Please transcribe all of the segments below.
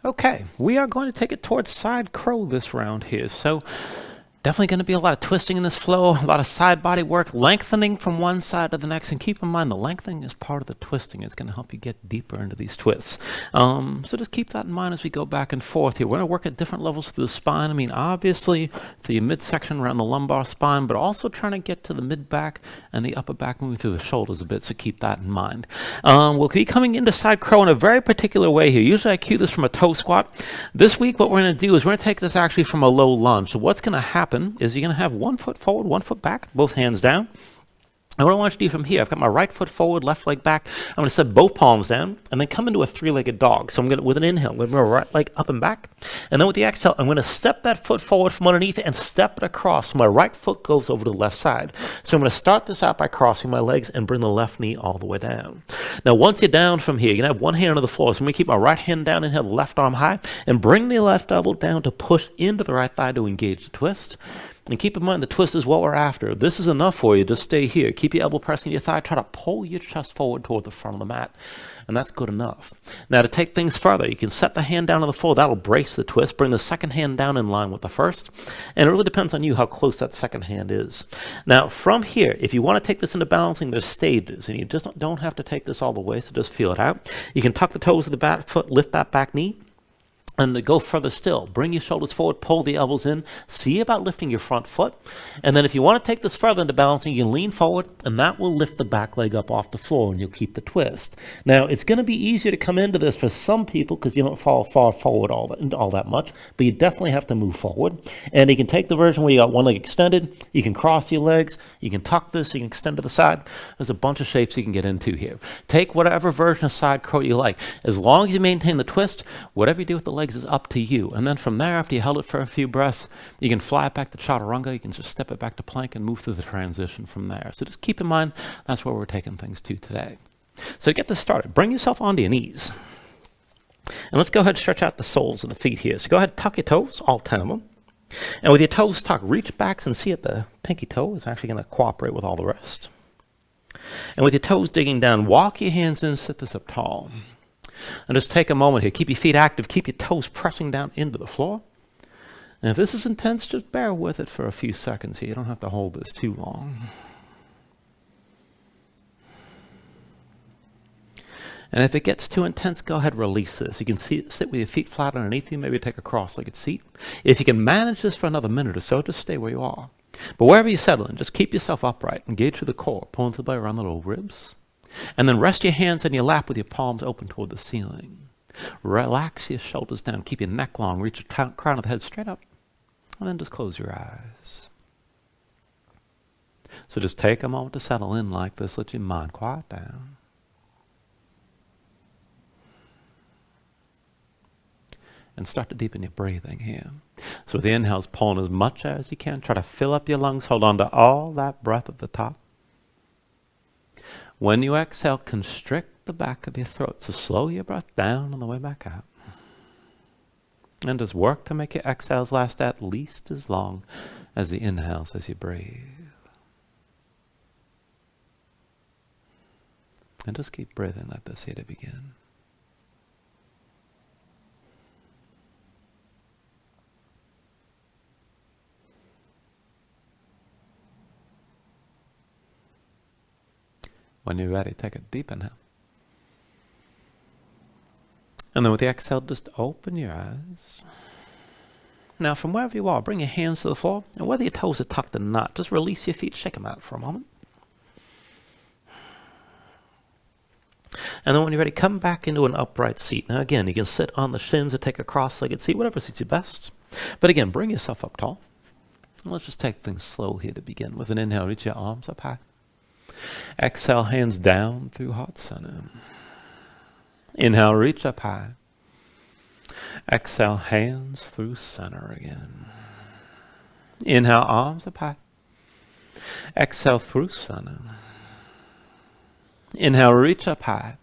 Okay, we are going to take it towards side crow this round here. So definitely going to be a lot of twisting in this flow, a lot of side body work, lengthening from one side to the next. And keep in mind, the lengthening is part of the twisting. It's going to help you get deeper into these twists. So just keep that in mind as we go back and forth here. We're going to work at different levels through the spine. I mean, obviously, through your midsection around the lumbar spine, but also trying to get to the mid-back and the upper back, moving through the shoulders a bit. So keep that in mind. We'll be coming into side crow in a very particular way here. Usually I cue this from a toe squat. This week, what we're going to do is we're going to take this actually from a low lunge. So what's going to happen is you're going to have 1 foot forward, 1 foot back, both hands down. And what I want you to do from here, I've got my right foot forward, left leg back. I'm going to set both palms down and then come into a 3-legged dog. So I'm going to, with an inhale, I'm going to move my right leg up and back. And then with the exhale, I'm going to step that foot forward from underneath and step it across. So my right foot goes over to the left side. So I'm going to start this out by crossing my legs and bring the left knee all the way down. Now, once you're down from here, you're going to have one hand on the floor. So I'm going to keep my right hand down, inhale the left arm high, and bring the left elbow down to push into the right thigh to engage the twist. And keep in mind, the twist is what we're after. If this is enough for you, just stay here. Keep your elbow pressing your thigh. Try to pull your chest forward toward the front of the mat. And that's good enough. Now, to take things further, you can set the hand down on the floor. That'll brace the twist. Bring the second hand down in line with the first. And it really depends on you how close that second hand is. Now, from here, if you want to take this into balancing, there's stages. And you just don't have to take this all the way, so just feel it out. You can tuck the toes of the back foot, lift that back knee. And to go further still, bring your shoulders forward, pull the elbows in, see about lifting your front foot. And then if you want to take this further into balancing, you can lean forward, and that will lift the back leg up off the floor, and you'll keep the twist. Now, it's going to be easier to come into this for some people because you don't fall far forward all that much, but you definitely have to move forward. And you can take the version where you got one leg extended, you can cross your legs, you can tuck this, you can extend to the side. There's a bunch of shapes you can get into here. Take whatever version of side crow you like. As long as you maintain the twist, whatever you do with the legs is up to you. And then from there, after you held it for a few breaths, you can fly it back to chaturanga. You can just step it back to plank and move through the transition from there. So just keep in mind, that's where we're taking things to today. So to get this started, bring yourself onto your knees. And let's go ahead and stretch out the soles of the feet here. So go ahead, tuck your toes, all 10 of them. And with your toes tucked, reach back and see that the pinky toe is actually going to cooperate with all the rest. And with your toes digging down, walk your hands in, sit this up tall. And just take a moment here. Keep your feet active. Keep your toes pressing down into the floor. And if this is intense, just bear with it for a few seconds here. You don't have to hold this too long. And if it gets too intense, go ahead and release this. You can sit with your feet flat underneath you. Maybe take a cross-legged seat. If you can manage this for another minute or so, just stay where you are. But wherever you settle in, just keep yourself upright. Engage through the core, pulling through the belly around the little ribs. And then rest your hands in your lap with your palms open toward the ceiling. Relax your shoulders down. Keep your neck long. Reach your crown of the head straight up. And then just close your eyes. So just take a moment to settle in like this. Let your mind quiet down. And start to deepen your breathing here. So with the inhales, pulling as much as you can. Try to fill up your lungs. Hold on to all that breath at the top. When you exhale, constrict the back of your throat. So slow your breath down on the way back out. And just work to make your exhales last at least as long as the inhales as you breathe. And just keep breathing like this here to begin. When you're ready, take a deep inhale. And then with the exhale, just open your eyes. Now, from wherever you are, bring your hands to the floor. And whether your toes are tucked or not, just release your feet, shake them out for a moment. And then when you're ready, come back into an upright seat. Now, again, you can sit on the shins or take a cross-legged seat, whatever suits you best. But again, bring yourself up tall. And let's just take things slow here to begin. With an inhale, reach your arms up high. Exhale, hands down through heart center. Inhale, reach up high. Exhale, hands through center again. Inhale, arms up high. Exhale, through center. Inhale, reach up high.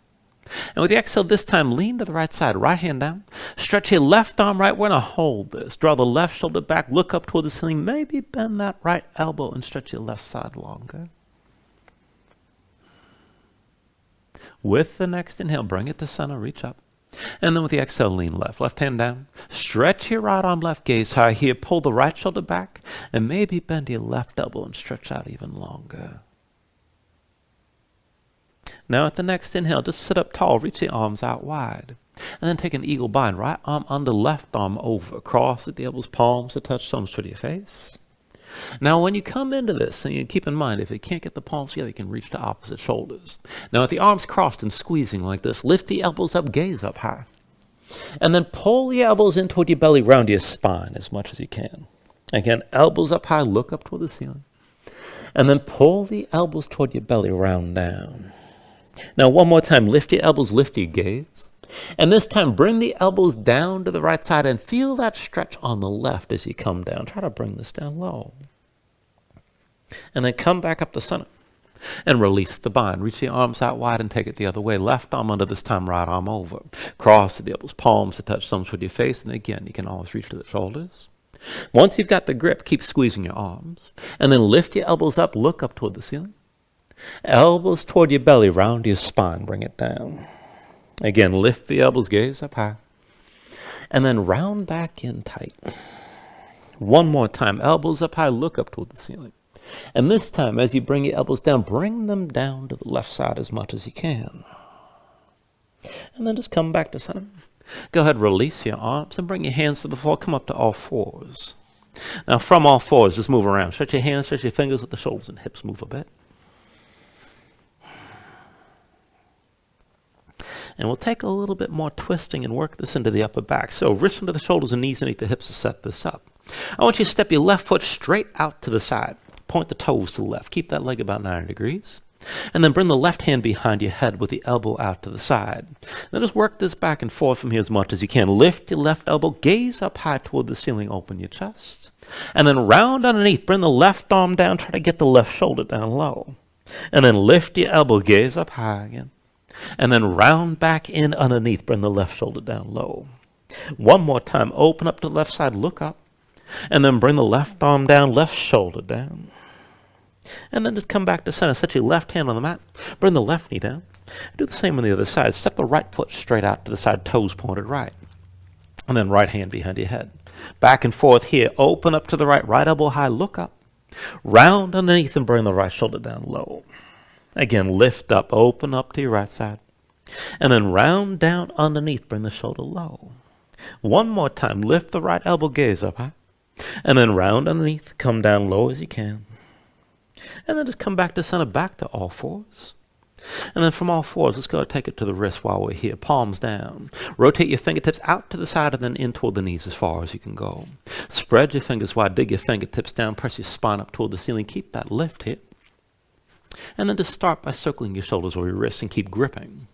And with the exhale this time, lean to the right side, right hand down. Stretch your left arm right. We're going to hold this. Draw the left shoulder back, look up toward the ceiling. Maybe bend that right elbow and stretch your left side longer. With the next inhale, bring it to center, reach up. And then with the exhale, lean left. Left hand down. Stretch your right arm left, gaze high here. Pull the right shoulder back. And maybe bend your left elbow and stretch out even longer. Now at the next inhale, just sit up tall. Reach the arms out wide. And then take an eagle bind. Right arm under, left arm over. Cross at the elbows, palms to touch, thumbs to your face. Now when you come into this, and you keep in mind, if you can't get the palms together, you can reach to opposite shoulders. Now with the arms crossed and squeezing like this, lift the elbows up, gaze up high. And then pull the elbows in toward your belly, round your spine as much as you can. Again, elbows up high, look up toward the ceiling. And then pull the elbows toward your belly, round down. Now one more time, lift your elbows, lift your gaze. And this time, bring the elbows down to the right side and feel that stretch on the left as you come down. Try to bring this down low. And then come back up to center and release the bind. Reach the arms out wide and take it the other way. Left arm under, this time right arm over. Cross the elbows, palms to touch, thumbs with your face. And again, you can always reach to the shoulders. Once you've got the grip, keep squeezing your arms. And then lift your elbows up, look up toward the ceiling. Elbows toward your belly, round your spine, bring it down. Again, lift the elbows, gaze up high. And then round back in tight. One more time, elbows up high, look up toward the ceiling. And this time, as you bring your elbows down, bring them down to the left side as much as you can. And then just come back to center. Go ahead, release your arms and bring your hands to the floor. Come up to all fours. Now from all fours, just move around. Stretch your hands, stretch your fingers, let the shoulders and hips move a bit. And we'll take a little bit more twisting and work this into the upper back. So wrists under the shoulders and knees underneath the hips to set this up. I want you to step your left foot straight out to the side. Point the toes to the left. Keep that leg about 90 degrees. And then bring the left hand behind your head with the elbow out to the side. Now just work this back and forth from here as much as you can. Lift your left elbow, gaze up high toward the ceiling, open your chest. And then round underneath, bring the left arm down, try to get the left shoulder down low. And then lift your elbow, gaze up high again. And then round back in underneath, bring the left shoulder down low. One more time, open up to the left side, look up. And then bring the left arm down, left shoulder down. And then just come back to center. Set your left hand on the mat. Bring the left knee down. Do the same on the other side. Step the right foot straight out to the side, toes pointed right. And then right hand behind your head. Back and forth here. Open up to the right, right elbow high, look up. Round underneath and bring the right shoulder down low. Again, lift up, open up to your right side. And then round down underneath, bring the shoulder low. One more time, lift the right elbow, gaze up high. And then round underneath, come down low as you can. And then just come back to center, back to all fours. And then from all fours, let's go and take it to the wrist while we're here. Palms down. Rotate your fingertips out to the side and then in toward the knees as far as you can go. Spread your fingers wide, dig your fingertips down, press your spine up toward the ceiling. Keep that lift here. And then just start by circling your shoulders or your wrists and keep gripping.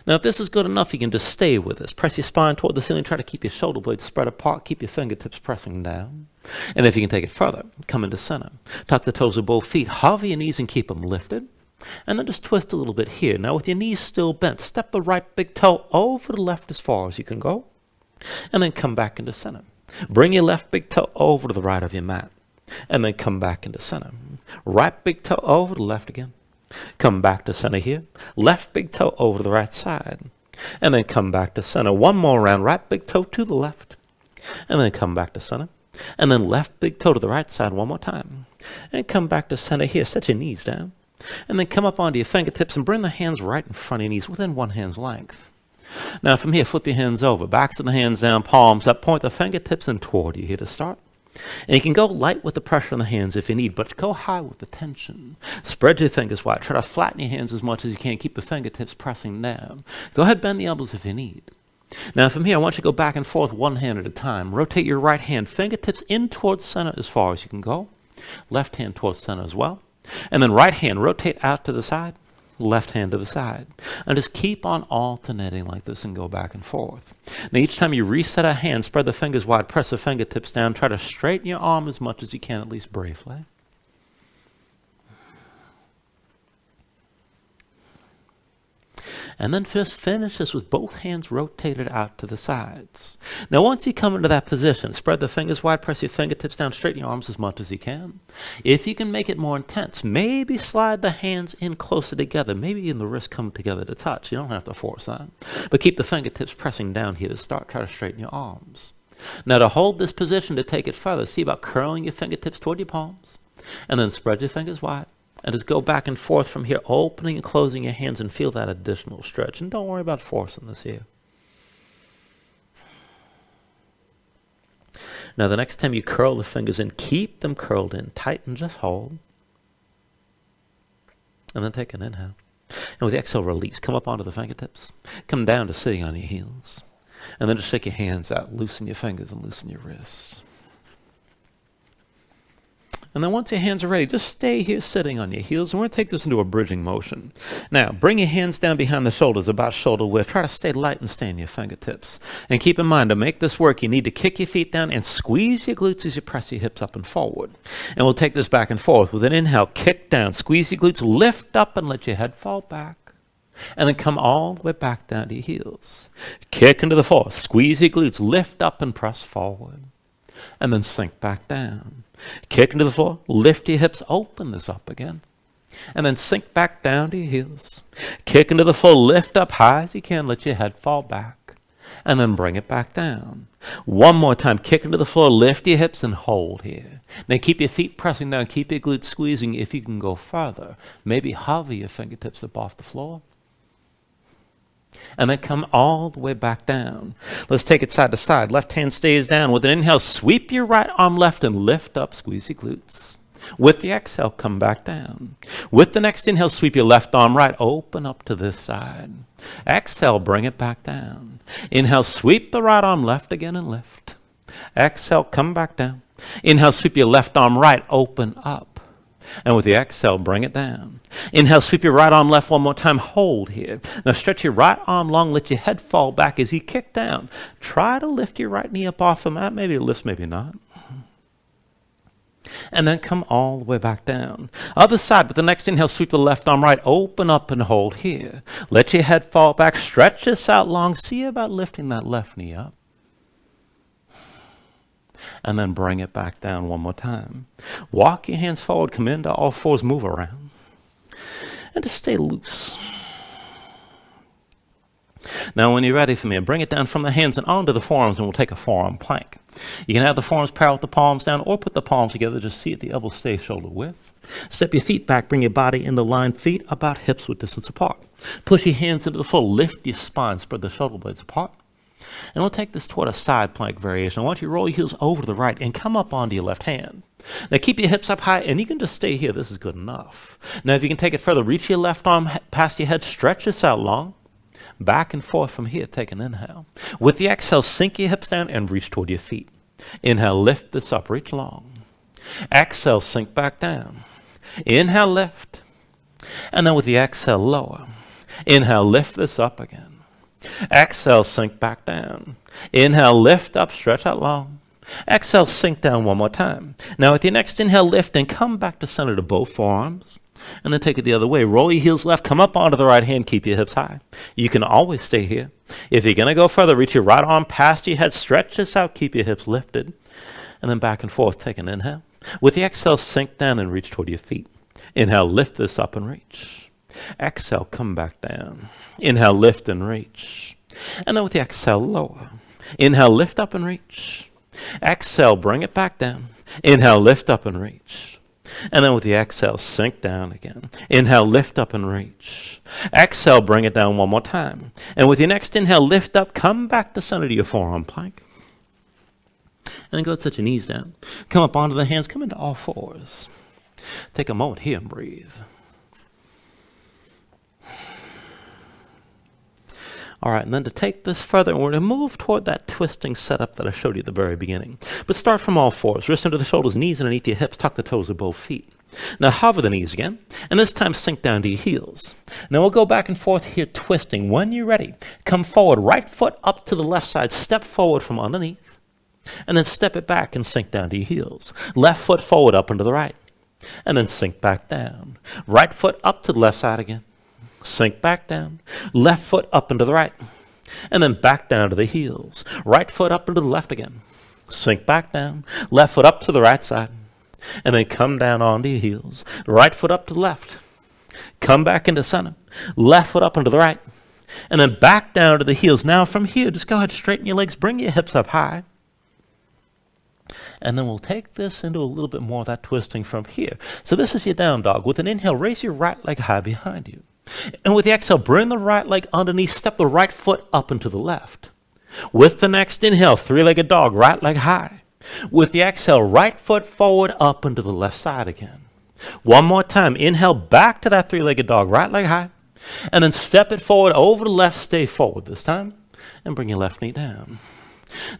Now, if this is good enough, you can just stay with this. Press your spine toward the ceiling. Try to keep your shoulder blades spread apart. Keep your fingertips pressing down. And if you can take it further, come into center. Tuck the toes of both feet. Hover your knees and keep them lifted. And then just twist a little bit here. Now, with your knees still bent, step the right big toe over the left as far as you can go. And then come back into center. Bring your left big toe over to the right of your mat. And then come back into center. Right big toe over to the left again. Come back to center here. Left big toe over to the right side. And then come back to center. One more round. Right big toe to the left. And then come back to center. And then left big toe to the right side one more time. And come back to center here. Set your knees down. And then come up onto your fingertips and bring the hands right in front of your knees within one hand's length. Now from here, flip your hands over. Backs of the hands down, palms up. Point the fingertips in toward you here to start. And you can go light with the pressure on the hands if you need, but go high with the tension. Spread your fingers wide. Try to flatten your hands as much as you can. Keep the fingertips pressing down. Go ahead, bend the elbows if you need. Now from here, I want you to go back and forth one hand at a time. Rotate your right hand, fingertips in towards center as far as you can go. Left hand towards center as well. And then right hand, rotate out to the side. Left hand to the side. And just keep on alternating like this and go back and forth. Now each time you reset a hand, spread the fingers wide, press the fingertips down, try to straighten your arm as much as you can, at least briefly. And then just finish this with both hands rotated out to the sides. Now once you come into that position, spread the fingers wide, press your fingertips down, straighten your arms as much as you can. If you can make it more intense, maybe slide the hands in closer together. Maybe even the wrists come together to touch. You don't have to force that. But keep the fingertips pressing down here to start. Try to straighten your arms. Now to hold this position, to take it further, see about curling your fingertips toward your palms. And then spread your fingers wide. And just go back and forth from here, opening and closing your hands, and feel that additional stretch. And don't worry about forcing this here. Now the next time you curl the fingers in, keep them curled in tight and just hold. And then take an inhale. And with the exhale, release. Come up onto the fingertips. Come down to sitting on your heels. And then just shake your hands out. Loosen your fingers and loosen your wrists. And then once your hands are ready, just stay here sitting on your heels. And we're going to take this into a bridging motion. Now, bring your hands down behind the shoulders, about shoulder width. Try to stay light and stay in your fingertips. And keep in mind, to make this work, you need to kick your feet down and squeeze your glutes as you press your hips up and forward. And we'll take this back and forth. With an inhale, kick down, squeeze your glutes, lift up and let your head fall back. And then come all the way back down to your heels. Kick into the floor, squeeze your glutes, lift up and press forward. And then sink back down. Kick into the floor, lift your hips, open this up again. And then sink back down to your heels. Kick into the floor, lift up high as you can, let your head fall back. And then bring it back down. One more time, kick into the floor, lift your hips and hold here. Now keep your feet pressing down, keep your glutes squeezing. If you can go further, maybe hover your fingertips up off the floor. And then come all the way back down. Let's take it side to side. Left hand stays down. With an inhale, sweep your right arm left and lift up, squeeze your glutes. With the exhale, come back down. With the next inhale, sweep your left arm right, open up to this side. Exhale, bring it back down. Inhale, sweep the right arm left again and lift. Exhale, come back down. Inhale, sweep your left arm right, open up. And with the exhale, bring it down. Inhale, sweep your right arm left one more time. Hold here. Now stretch your right arm long. Let your head fall back as you kick down. Try to lift your right knee up off the mat. Maybe it lifts, maybe not. And then come all the way back down. Other side, with the next inhale, sweep the left arm right. Open up and hold here. Let your head fall back. Stretch this out long. See about lifting that left knee up. And then bring it back down one more time. Walk your hands forward, come into all fours, move around. And just stay loose. Now when you're ready for me, bring it down from the hands and onto the forearms, and we'll take a forearm plank. You can have the forearms parallel with the palms down, or put the palms together, just see if the elbows stay shoulder width. Step your feet back, bring your body into line, feet about hips width distance apart. Push your hands into the floor, lift your spine, spread the shoulder blades apart. And we'll take this toward a side plank variation. I want you to roll your heels over to the right and come up onto your left hand. Now keep your hips up high, and you can just stay here. This is good enough. Now if you can take it further, reach your left arm past your head, stretch this out long. Back and forth from here, take an inhale. With the exhale, sink your hips down and reach toward your feet. Inhale, lift this up, reach long. Exhale, sink back down. Inhale, lift. And then with the exhale, lower. Inhale, lift this up again. Exhale, sink back down. Inhale, lift up, stretch out long. Exhale, sink down one more time. Now with your next inhale, lift and come back to center to both forearms. And then take it the other way. Roll your heels left, come up onto the right hand, keep your hips high. You can always stay here. If you're going to go further, reach your right arm past your head, stretch this out, keep your hips lifted. And then back and forth, take an inhale. With the exhale, sink down and reach toward your feet. Inhale, lift this up and reach. Exhale, come back down. Inhale, lift and reach. And then with the exhale, lower. Inhale, lift up and reach. Exhale, bring it back down. Inhale, lift up and reach. And then with the exhale, sink down again. Inhale, lift up and reach. Exhale, bring it down one more time. And with your next inhale, lift up, come back to center to your forearm plank. And then go and set your knees down. Come up onto the hands, come into all fours. Take a moment here and breathe. All right, and then to take this further, we're going to move toward that twisting setup that I showed you at the very beginning. But start from all fours. Wrists under the shoulders, knees underneath your hips, tuck the toes of both feet. Now hover the knees again, and this time sink down to your heels. Now we'll go back and forth here twisting. When you're ready, come forward, right foot up to the left side, step forward from underneath, and then step it back and sink down to your heels. Left foot forward up and to the right, and then sink back down. Right foot up to the left side again. Sink back down. Left foot up and to the right. And then back down to the heels. Right foot up and to the left again. Sink back down. Left foot up to the right side. And then come down onto your heels. Right foot up to the left. Come back into center. Left foot up and to the right. And then back down to the heels. Now from here, just go ahead, straighten your legs, bring your hips up high. And then we'll take this into a little bit more of that twisting from here. So this is your down dog. With an inhale, raise your right leg high behind you. And with the exhale, bring the right leg underneath, step the right foot up and to the left. With the next inhale, three-legged dog, right leg high. With the exhale, right foot forward up and to the left side again. One more time, inhale back to that three-legged dog, right leg high. And then step it forward over the left, stay forward this time. And bring your left knee down.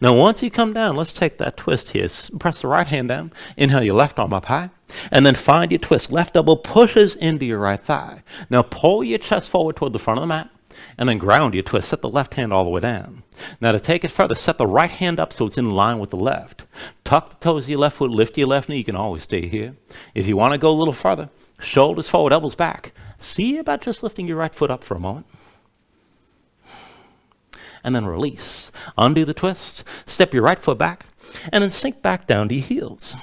Now once you come down, let's take that twist here. Press the right hand down, inhale your left arm up high, and then find your twist. Left elbow pushes into your right thigh. Now pull your chest forward toward the front of the mat, and then ground your twist. Set the left hand all the way down. Now to take it further, set the right hand up so it's in line with the left. Tuck the toes of your left foot, lift your left knee. You can always stay here. If you want to go a little further, shoulders forward, elbows back. See about just lifting your right foot up for a moment. And then release. Undo the twist. Step your right foot back. And then sink back down to your heels.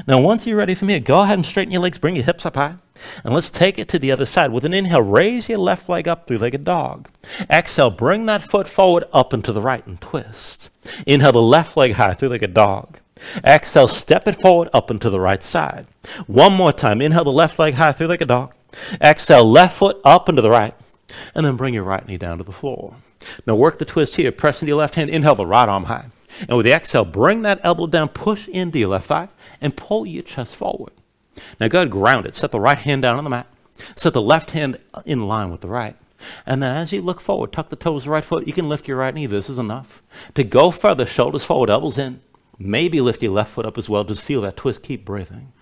Now once you're ready from here, go ahead and straighten your legs. Bring your hips up high. And let's take it to the other side. With an inhale, raise your left leg up, three-legged dog. Exhale, bring that foot forward up and to the right and twist. Inhale the left leg high, three-legged dog. Exhale, step it forward up and to the right side. One more time. Inhale the left leg high, three-legged dog. Exhale, left foot up and to the right. And then bring your right knee down to the floor. Now work the twist here. Press into your left hand. Inhale the right arm high. And with the exhale, bring that elbow down. Push into your left thigh. And pull your chest forward. Now go ahead, ground it. Set the right hand down on the mat. Set the left hand in line with the right. And then as you look forward, tuck the toes of the right foot. You can lift your right knee. This is enough. To go further, shoulders forward, elbows in. Maybe lift your left foot up as well. Just feel that twist. Keep breathing.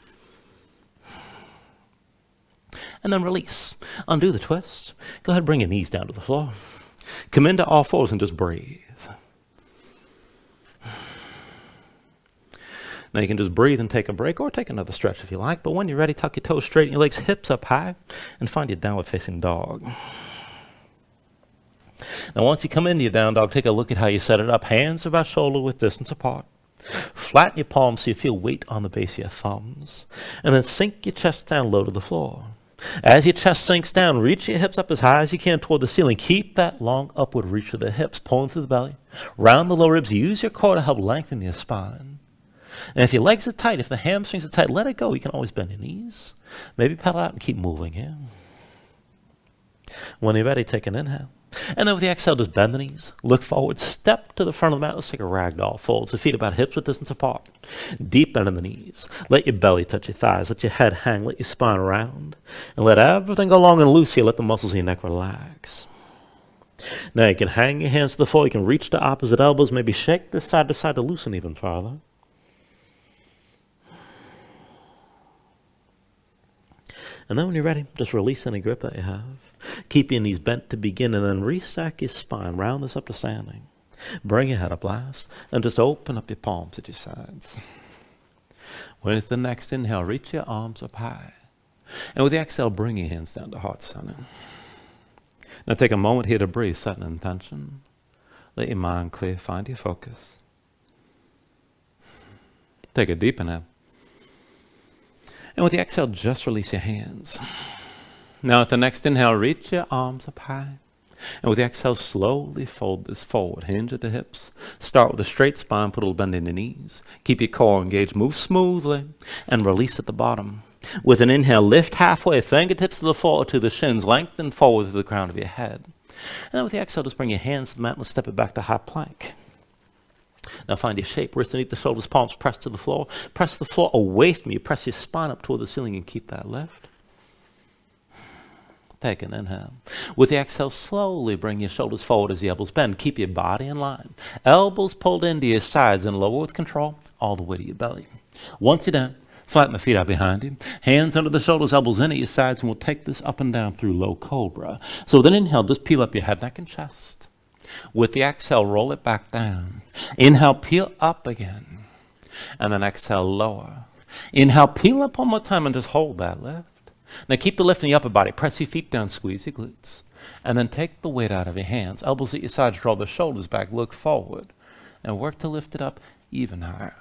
And then release. Undo the twist. Go ahead, bring your knees down to the floor. Come into all fours and just breathe. Now you can just breathe and take a break or take another stretch if you like. But when you're ready, tuck your toes, straighten your legs, hips up high, and find your downward facing dog. Now once you come into your down dog, take a look at how you set it up. Hands about shoulder width distance apart. Flatten your palms so you feel weight on the base of your thumbs. And then sink your chest down low to the floor. As your chest sinks down, reach your hips up as high as you can toward the ceiling. Keep that long upward reach of the hips, pulling through the belly. Round the low ribs. Use your core to help lengthen your spine. And if your legs are tight, if the hamstrings are tight, let it go. You can always bend your knees. Maybe pedal out and keep moving here. When you're ready, take an inhale. And then with the exhale, just bend the knees. Look forward. Step to the front of the mat. Let's take a ragdoll fold. So feet about hips width distance apart. Deep bend in the knees. Let your belly touch your thighs. Let your head hang. Let your spine round. And let everything go long and loose here. Let the muscles in your neck relax. Now you can hang your hands to the floor. You can reach to opposite elbows. Maybe shake this side to side to loosen even farther. And then when you're ready, just release any grip that you have. Keep your knees bent to begin and then restack your spine. Round this up to standing. Bring your head up last and just open up your palms at your sides. With the next inhale, reach your arms up high. And with the exhale, bring your hands down to heart center. Now take a moment here to breathe, set an intention. Let your mind clear, find your focus. Take a deep inhale. And with the exhale, just release your hands. Now with the next inhale, reach your arms up high. And with the exhale, slowly fold this forward. Hinge at the hips. Start with a straight spine, put a little bend in the knees. Keep your core engaged, move smoothly, and release at the bottom. With an inhale, lift halfway, fingertips to the floor or to the shins, lengthen forward to the crown of your head. And then with the exhale, just bring your hands to the mat and step it back to high plank. Now find your shape, wrists beneath the shoulders, palms pressed to the floor. Press the floor away from you. Press your spine up toward the ceiling and keep that lift. Take an inhale. With the exhale, slowly bring your shoulders forward as the elbows bend. Keep your body in line. Elbows pulled into your sides and lower with control all the way to your belly. Once you're done, flatten the feet out behind you. Hands under the shoulders, elbows in at your sides, and we'll take this up and down through low cobra. So with an inhale, just peel up your head, neck, and chest. With the exhale, roll it back down. Inhale, peel up again. And then exhale, lower. Inhale, peel up one more time and just hold that lift. Now keep the lift in the upper body. Press your feet down, squeeze your glutes. And then take the weight out of your hands. Elbows at your sides, draw the shoulders back, look forward. And work to lift it up even higher.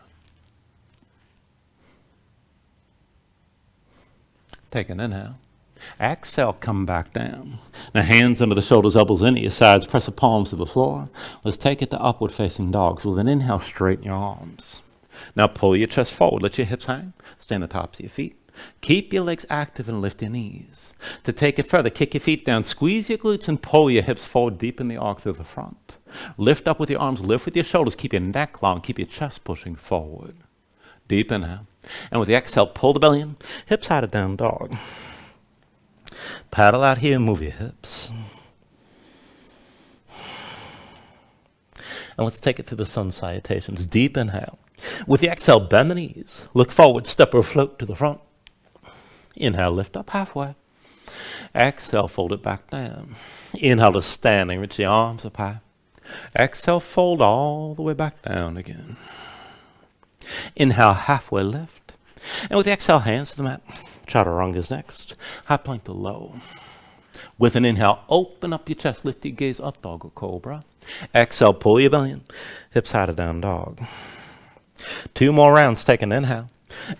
Take an inhale. Exhale, come back down. Now hands under the shoulders, elbows into your sides, press the palms to the floor. Let's take it to upward facing dogs. With an inhale, straighten your arms. Now pull your chest forward, let your hips hang, stay on the tops of your feet. Keep your legs active and lift your knees. To take it further, kick your feet down, squeeze your glutes and pull your hips forward, deepen the arc through the front. Lift up with your arms, lift with your shoulders, keep your neck long, keep your chest pushing forward. Deep inhale. And with the exhale, pull the belly in, hips high to down dog. Paddle out here and move your hips. And let's take it to the sun salutations. Deep inhale. With the exhale, bend the knees. Look forward, step or float to the front. Inhale, lift up halfway. Exhale, fold it back down. Inhale to standing, reach the arms up high. Exhale, fold all the way back down again. Inhale, halfway lift. And with the exhale, hands to the mat. Chaturanga's next. High plank to low. With an inhale, open up your chest, lift your gaze up, dog or cobra. Exhale, pull your belly in. Hips high to down dog. 2 more rounds, take an inhale.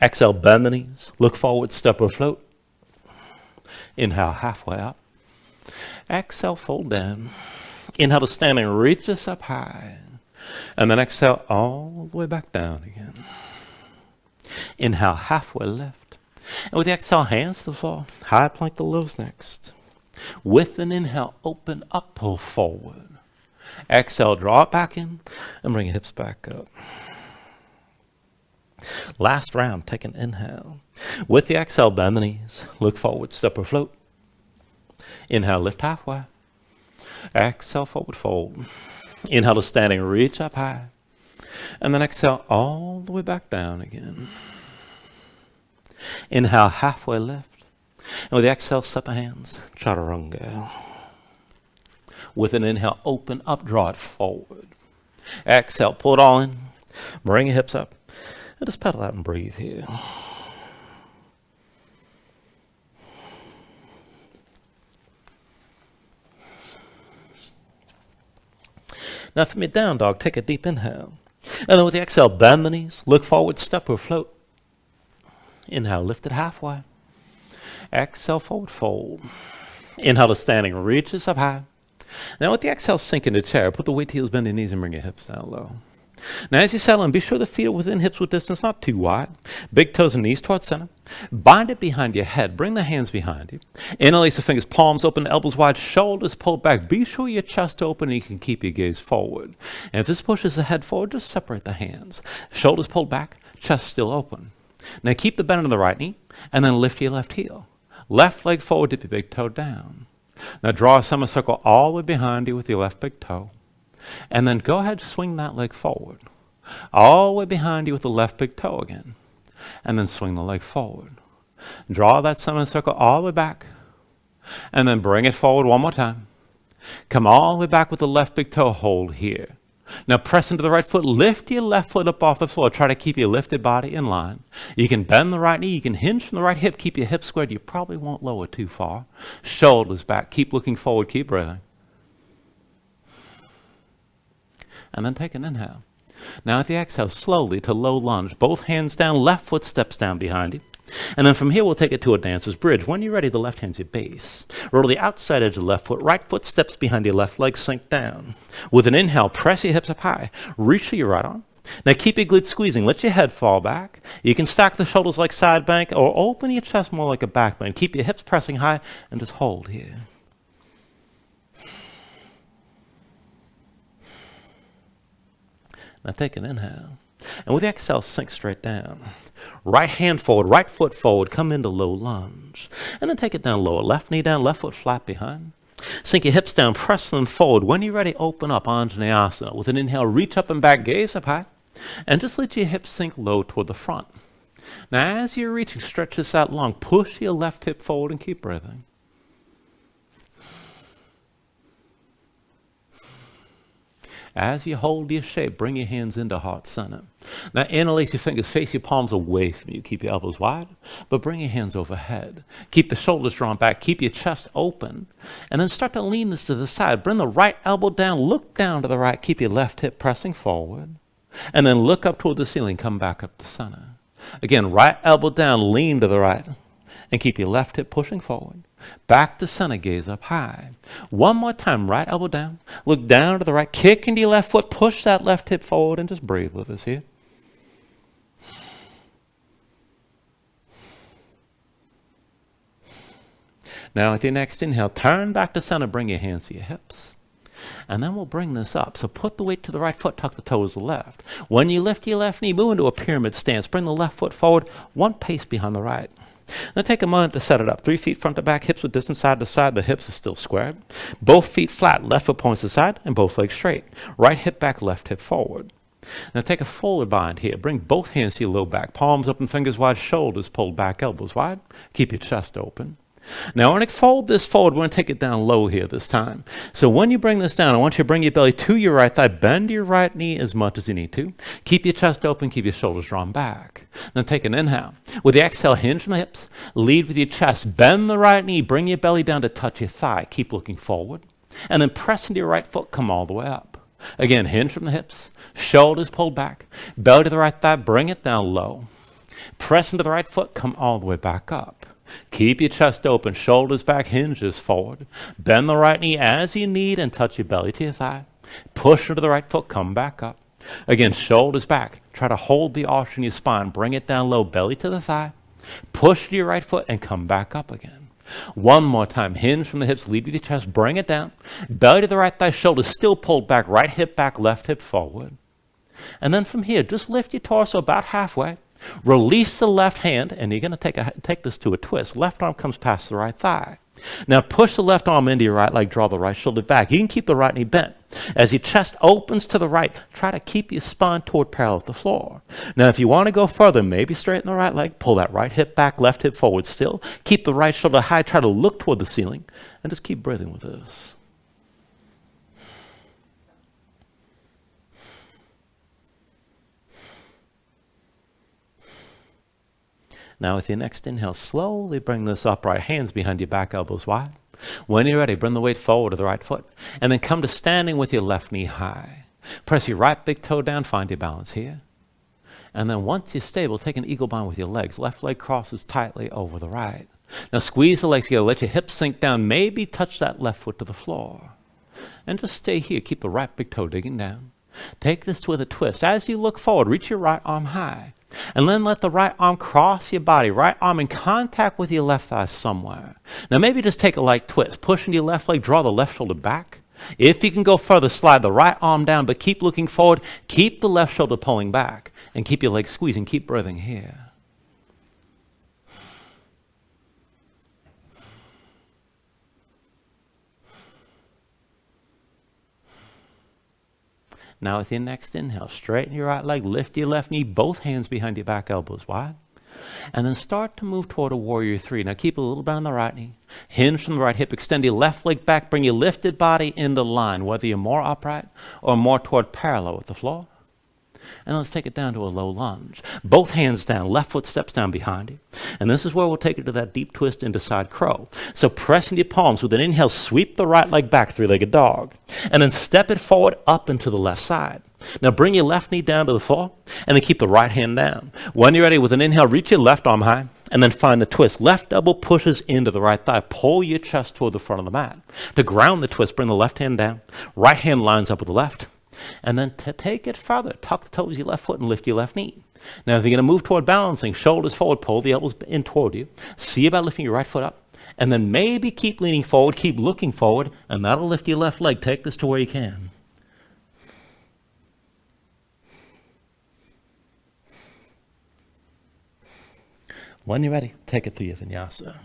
Exhale, bend the knees. Look forward, step or float. Inhale, halfway up. Exhale, fold down. Inhale to standing, reach us up high. And then exhale all the way back down again. Inhale, halfway lift. And with the exhale, hands to the floor. High plank to lows next. With an inhale, open up, pull forward. Exhale, draw it back in and bring your hips back up. Last round, take an inhale. With the exhale, bend the knees. Look forward, step or float. Inhale, lift halfway. Exhale, forward fold. Inhale to standing, reach up high. And then exhale all the way back down again. Inhale, halfway lift. And with the exhale, set the hands. Chaturanga. With an inhale, open up, draw it forward. Exhale, pull it all in. Bring your hips up. And just pedal out and breathe here. Now from your down dog, take a deep inhale. And then with the exhale, bend the knees. Look forward, step or float. Inhale, lift it halfway. Exhale, forward fold. Inhale to standing, reaches up high. Now with the exhale, sink into chair. Put the weight to heels, bend your knees, and bring your hips down low. Now as you settle in, be sure the feet are within hips width distance, not too wide. Big toes and knees towards center. Bind it behind your head. Bring the hands behind you. Interlace the fingers, palms open, elbows wide, shoulders pulled back. Be sure your chest open and you can keep your gaze forward. And if this pushes the head forward, just separate the hands. Shoulders pulled back, chest still open. Now keep the bend in the right knee and then lift your left heel. Left leg forward, dip your big toe down. Now draw a semicircle all the way behind you with your left big toe. And then go ahead and swing that leg forward. All the way behind you with the left big toe again. And then swing the leg forward. Draw that semicircle all the way back. And then bring it forward one more time. Come all the way back with the left big toe, hold here. Now press into the right foot, lift your left foot up off the floor. Try to keep your lifted body in line. You can bend the right knee, you can hinge from the right hip, keep your hips squared. You probably won't lower too far. Shoulders back, keep looking forward, keep breathing. And then take an inhale. Now at the exhale, slowly to low lunge. Both hands down, left foot steps down behind you. And then from here, we'll take it to a dancer's bridge. When you're ready, the left hand's your base. Roll to the outside edge of the left foot. Right foot steps behind your left leg, sink down. With an inhale, press your hips up high. Reach to your right arm. Now keep your glutes squeezing. Let your head fall back. You can stack the shoulders like side bank or open your chest more like a back bend. Keep your hips pressing high and just hold here. Now take an inhale. And with the exhale, sink straight down. Right hand forward, right foot forward, come into low lunge. And then take it down lower. Left knee down, left foot flat behind. Sink your hips down, press them forward. When you're ready, open up, Anjaneyasana. With an inhale, reach up and back, gaze up high. And just let your hips sink low toward the front. Now as you're reaching, stretch this out long. Push your left hip forward and keep breathing. As you hold your shape, bring your hands into heart center. Now interlace your fingers, face your palms away from you. Keep your elbows wide, but bring your hands overhead. Keep the shoulders drawn back. Keep your chest open. And then start to lean this to the side. Bring the right elbow down. Look down to the right. Keep your left hip pressing forward. And then look up toward the ceiling. Come back up to center. Again, right elbow down. Lean to the right. And keep your left hip pushing forward. Back to center, gaze up high. One more time, right elbow down. Look down to the right. Kick into your left foot. Push that left hip forward and just breathe with us here. Now with your next inhale, turn back to center, bring your hands to your hips. And then we'll bring this up. So put the weight to the right foot, tuck the toes to the left. When you lift your left knee, move into a pyramid stance. Bring the left foot forward, one pace behind the right. Now take a moment to set it up. 3 feet front to back, hips with distance side to side. The hips are still squared. Both feet flat, left foot points to the side, and both legs straight. Right hip back, left hip forward. Now take a forward bind here. Bring both hands to your low back. Palms up and fingers wide, shoulders pulled back, elbows wide. Keep your chest open. Now, we're going to fold this forward. We're going to take it down low here this time. So when you bring this down, I want you to bring your belly to your right thigh. Bend your right knee as much as you need to. Keep your chest open. Keep your shoulders drawn back. Then take an inhale. With the exhale, hinge from the hips. Lead with your chest. Bend the right knee. Bring your belly down to touch your thigh. Keep looking forward. And then press into your right foot. Come all the way up. Again, hinge from the hips. Shoulders pulled back. Belly to the right thigh. Bring it down low. Press into the right foot. Come all the way back up. Keep your chest open, shoulders back, hinges forward. Bend the right knee as you need and touch your belly to your thigh. Push into the right foot, come back up. Again, shoulders back. Try to hold the arch in your spine. Bring it down low, belly to the thigh. Push to your right foot and come back up again. One more time. Hinge from the hips, lead with your chest, bring it down. Belly to the right thigh, shoulders still pulled back, right hip back, left hip forward. And then from here, just lift your torso about halfway. Release the left hand, and you're going to take this to a twist. Left arm comes past the right thigh. Now push the left arm into your right leg, draw the right shoulder back. You can keep the right knee bent. As your chest opens to the right, try to keep your spine toward parallel with the floor. Now if you want to go further, maybe straighten the right leg, pull that right hip back, left hip forward still. Keep the right shoulder high, try to look toward the ceiling, and just keep breathing with this. Now with your next inhale, slowly bring this upright, hands behind your back, elbows wide. When you're ready, bring the weight forward to the right foot, and then come to standing with your left knee high. Press your right big toe down, find your balance here. And then once you're stable, take an eagle bind with your legs. Left leg crosses tightly over the right. Now squeeze the legs together, let your hips sink down, maybe touch that left foot to the floor. And just stay here, keep the right big toe digging down. Take this with a twist. As you look forward, reach your right arm high. And then let the right arm cross your body, right arm in contact with your left thigh somewhere. Now maybe just take a light twist. Push into your left leg, draw the left shoulder back. If you can go further, slide the right arm down, but keep looking forward. Keep the left shoulder pulling back, and keep your legs squeezing. Keep breathing here. Now with your next inhale, straighten your right leg, lift your left knee, both hands behind your back, elbows wide. And then start to move toward a warrior three. Now keep a little bend on the right knee. Hinge from the right hip, extend your left leg back, bring your lifted body into line, whether you're more upright or more toward parallel with the floor. And let's take it down to a low lunge. Both hands down, left foot steps down behind you. And this is where we'll take it to that deep twist into side crow. So press into your palms. With an inhale, sweep the right leg back, three-legged dog. And then step it forward up into the left side. Now bring your left knee down to the floor, and then keep the right hand down. When you're ready, with an inhale, reach your left arm high, and then find the twist. Left elbow pushes into the right thigh. Pull your chest toward the front of the mat. To ground the twist, bring the left hand down. Right hand lines up with the left. And then to take it further, tuck the toes of your left foot and lift your left knee. Now, if you're going to move toward balancing, shoulders forward, pull the elbows in toward you. See about lifting your right foot up. And then maybe keep leaning forward, keep looking forward, and that'll lift your left leg. Take this to where you can. When you're ready, take it through your vinyasa.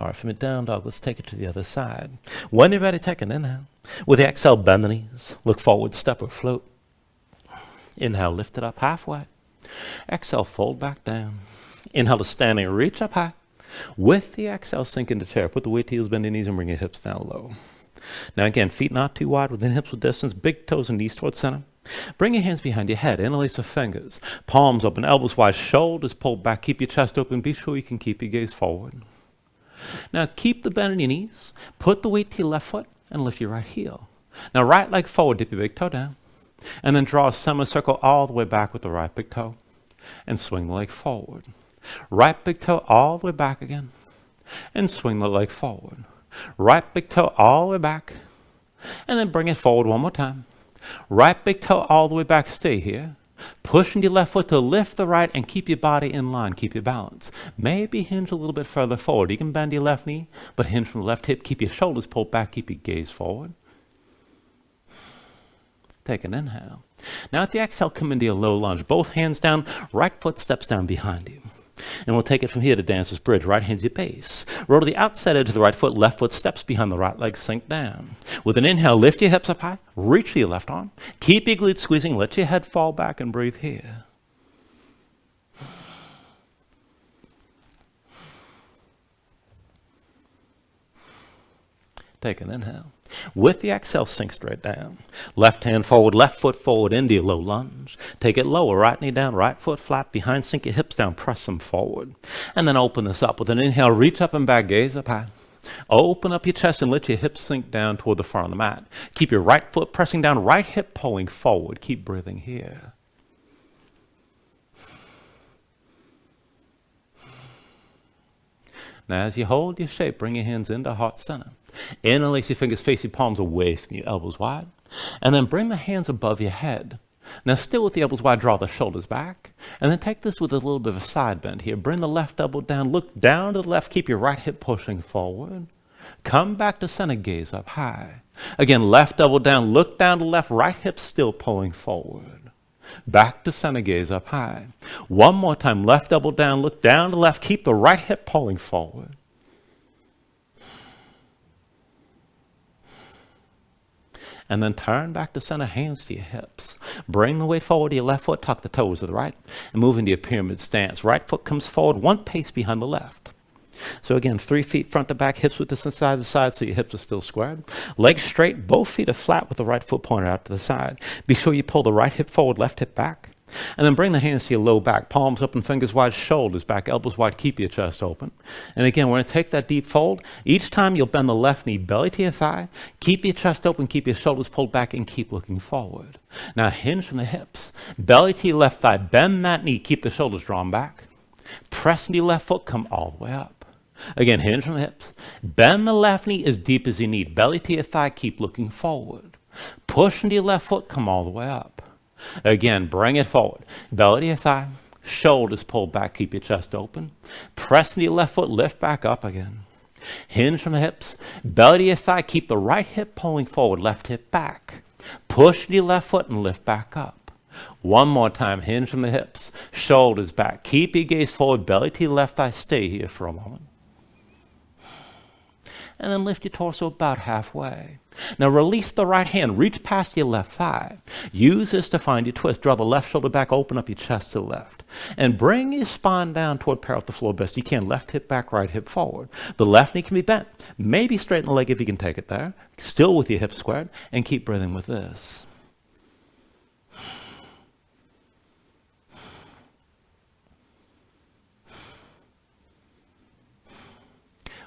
All right, from a down dog, let's take it to the other side. When you're ready, take an inhale. With the exhale, bend the knees. Look forward, step or float. Inhale, lift it up halfway. Exhale, fold back down. Inhale to standing, reach up high. With the exhale, sink into chair. Put the weight to heels, bend your knees, and bring your hips down low. Now again, feet not too wide, within hips with distance, big toes and knees towards center. Bring your hands behind your head, interlace the fingers. Palms open, elbows wide, shoulders pulled back. Keep your chest open. Be sure you can keep your gaze forward. Now keep the bend in your knees. Put the weight to your left foot and lift your right heel. Now right leg forward, dip your big toe down. And then draw a semicircle all the way back with the right big toe. And swing the leg forward. Right big toe all the way back again. And swing the leg forward. Right big toe all the way back. And then bring it forward one more time. Right big toe all the way back. Stay here. Push into your left foot to lift the right and keep your body in line. Keep your balance. Maybe hinge a little bit further forward. You can bend your left knee, but hinge from the left hip. Keep your shoulders pulled back. Keep your gaze forward. Take an inhale. Now at the exhale, come into your low lunge. Both hands down. Right foot steps down behind you. And we'll take it from here to Dancer's Bridge. Right hand's your base. Roll to the outside edge of the right foot. Left foot steps behind the right leg. Sink down. With an inhale, lift your hips up high. Reach for your left arm. Keep your glutes squeezing. Let your head fall back and breathe here. Take an inhale. With the exhale, sink straight down. Left hand forward, left foot forward into your low lunge. Take it lower, right knee down, right foot flat behind, sink your hips down, press them forward. And then open this up. With an inhale, reach up and back, gaze up high. Open up your chest and let your hips sink down toward the front of the mat. Keep your right foot pressing down, right hip pulling forward. Keep breathing here. Now as you hold your shape, bring your hands into heart center. Interlace your fingers, face your palms away from you, elbows wide. And then bring the hands above your head. Now still with the elbows wide, draw the shoulders back. And then take this with a little bit of a side bend here. Bring the left elbow down, look down to the left, keep your right hip pushing forward. Come back to center, gaze up high. Again, left elbow down, look down to the left, right hip still pulling forward. Back to center, gaze up high. One more time, left elbow down, look down to the left, keep the right hip pulling forward. And then turn back to center, hands to your hips. Bring the weight forward to your left foot, tuck the toes to the right, and move into your pyramid stance. Right foot comes forward, one pace behind the left. So again, 3 feet front to back, hips with distance side to side so your hips are still squared. Legs straight, both feet are flat with the right foot pointed out to the side. Be sure you pull the right hip forward, left hip back. And then bring the hands to your low back, palms up and fingers wide, shoulders back, elbows wide, keep your chest open. And again, we're going to take that deep fold. Each time you'll bend the left knee, belly to your thigh, keep your chest open, keep your shoulders pulled back, and keep looking forward. Now hinge from the hips, belly to your left thigh, bend that knee, keep the shoulders drawn back. Press into your left foot, come all the way up. Again, hinge from the hips, bend the left knee as deep as you need, belly to your thigh, keep looking forward. Push into your left foot, come all the way up. Again, bring it forward. Belly to your thigh, shoulders pulled back, keep your chest open. Press into your left foot, lift back up again. Hinge from the hips, belly to your thigh, keep the right hip pulling forward, left hip back. Push into your left foot and lift back up. One more time, hinge from the hips, shoulders back. Keep your gaze forward, belly to your left thigh, stay here for a moment. And then lift your torso about halfway. Now release the right hand, reach past your left thigh. Use this to find your twist. Draw the left shoulder back, open up your chest to the left. And bring your spine down toward parallel with the floor best you can. Left hip back, right hip forward. The left knee can be bent. Maybe straighten the leg if you can take it there. Still with your hips squared. And keep breathing with this.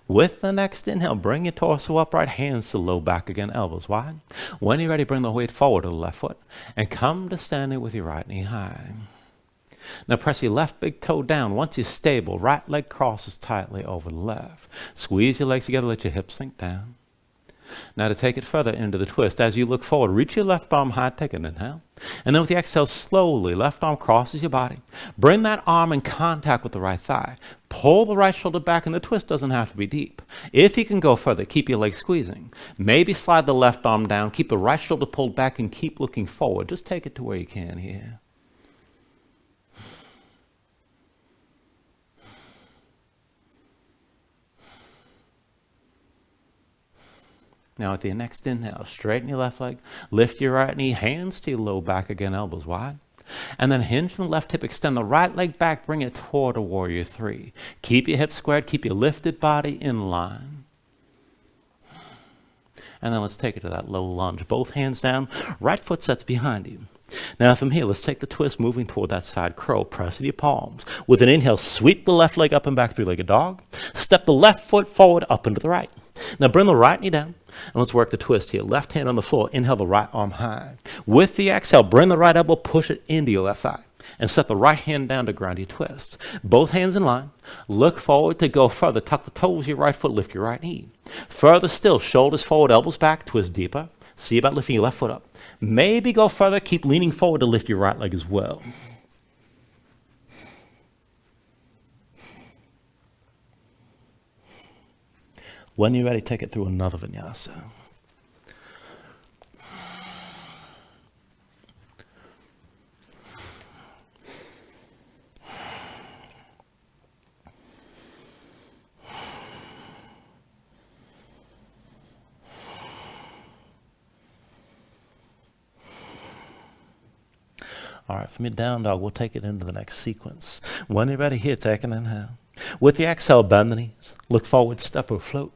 With the next inhale, bring your torso upright, hands to low back again, elbows wide. When you're ready, bring the weight forward to the left foot and come to standing with your right knee high. Now press your left big toe down. Once you're stable, right leg crosses tightly over the left. Squeeze your legs together, let your hips sink down. Now to take it further into the twist, as you look forward, reach your left arm high, take an inhale. And then with the exhale, slowly, left arm crosses your body. Bring that arm in contact with the right thigh. Pull the right shoulder back, and the twist doesn't have to be deep. If you can go further, keep your legs squeezing. Maybe slide the left arm down, keep the right shoulder pulled back, and keep looking forward. Just take it to where you can here. Now with your next inhale, straighten your left leg, lift your right knee, hands to your low back again, elbows wide. And then hinge from the left hip, extend the right leg back, bring it toward a warrior three. Keep your hips squared, keep your lifted body in line. And then let's take it to that low lunge. Both hands down, right foot sets behind you. Now from here, let's take the twist, moving toward that side crow. Press with your palms. With an inhale, sweep the left leg up and back, three-legged dog. Step the left foot forward, up and to the right. Now bring the right knee down, and let's work the twist here. Left hand on the floor, inhale the right arm high. With the exhale, bring the right elbow, push it into your left thigh, and set the right hand down to ground your twist. Both hands in line. Look forward to go further. Tuck the toes of your right foot, lift your right knee. Further still, shoulders forward, elbows back, twist deeper. See about lifting your left foot up. Maybe go further, keep leaning forward to lift your right leg as well. When you're ready, take it through another vinyasa. All right, from your down dog, we'll take it into the next sequence. When you're ready here, take an inhale. With the exhale, bend the knees. Look forward, step or float.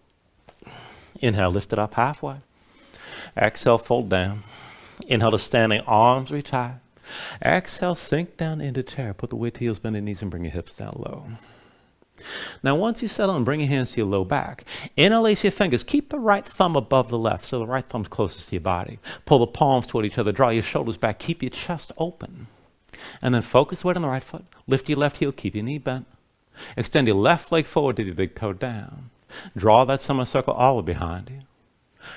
Inhale, lift it up halfway. Exhale, fold down. Inhale to standing, arms reach high. Exhale, sink down into chair. Put the weight to heels, bend your knees, and bring your hips down low. Now, once you settle and bring your hands to your low back, interlace your fingers. Keep the right thumb above the left, so the right thumb's closest to your body. Pull the palms toward each other. Draw your shoulders back. Keep your chest open. And then focus weight on the right foot. Lift your left heel. Keep your knee bent. Extend your left leg forward to your big toe down. Draw that semicircle all the way behind you.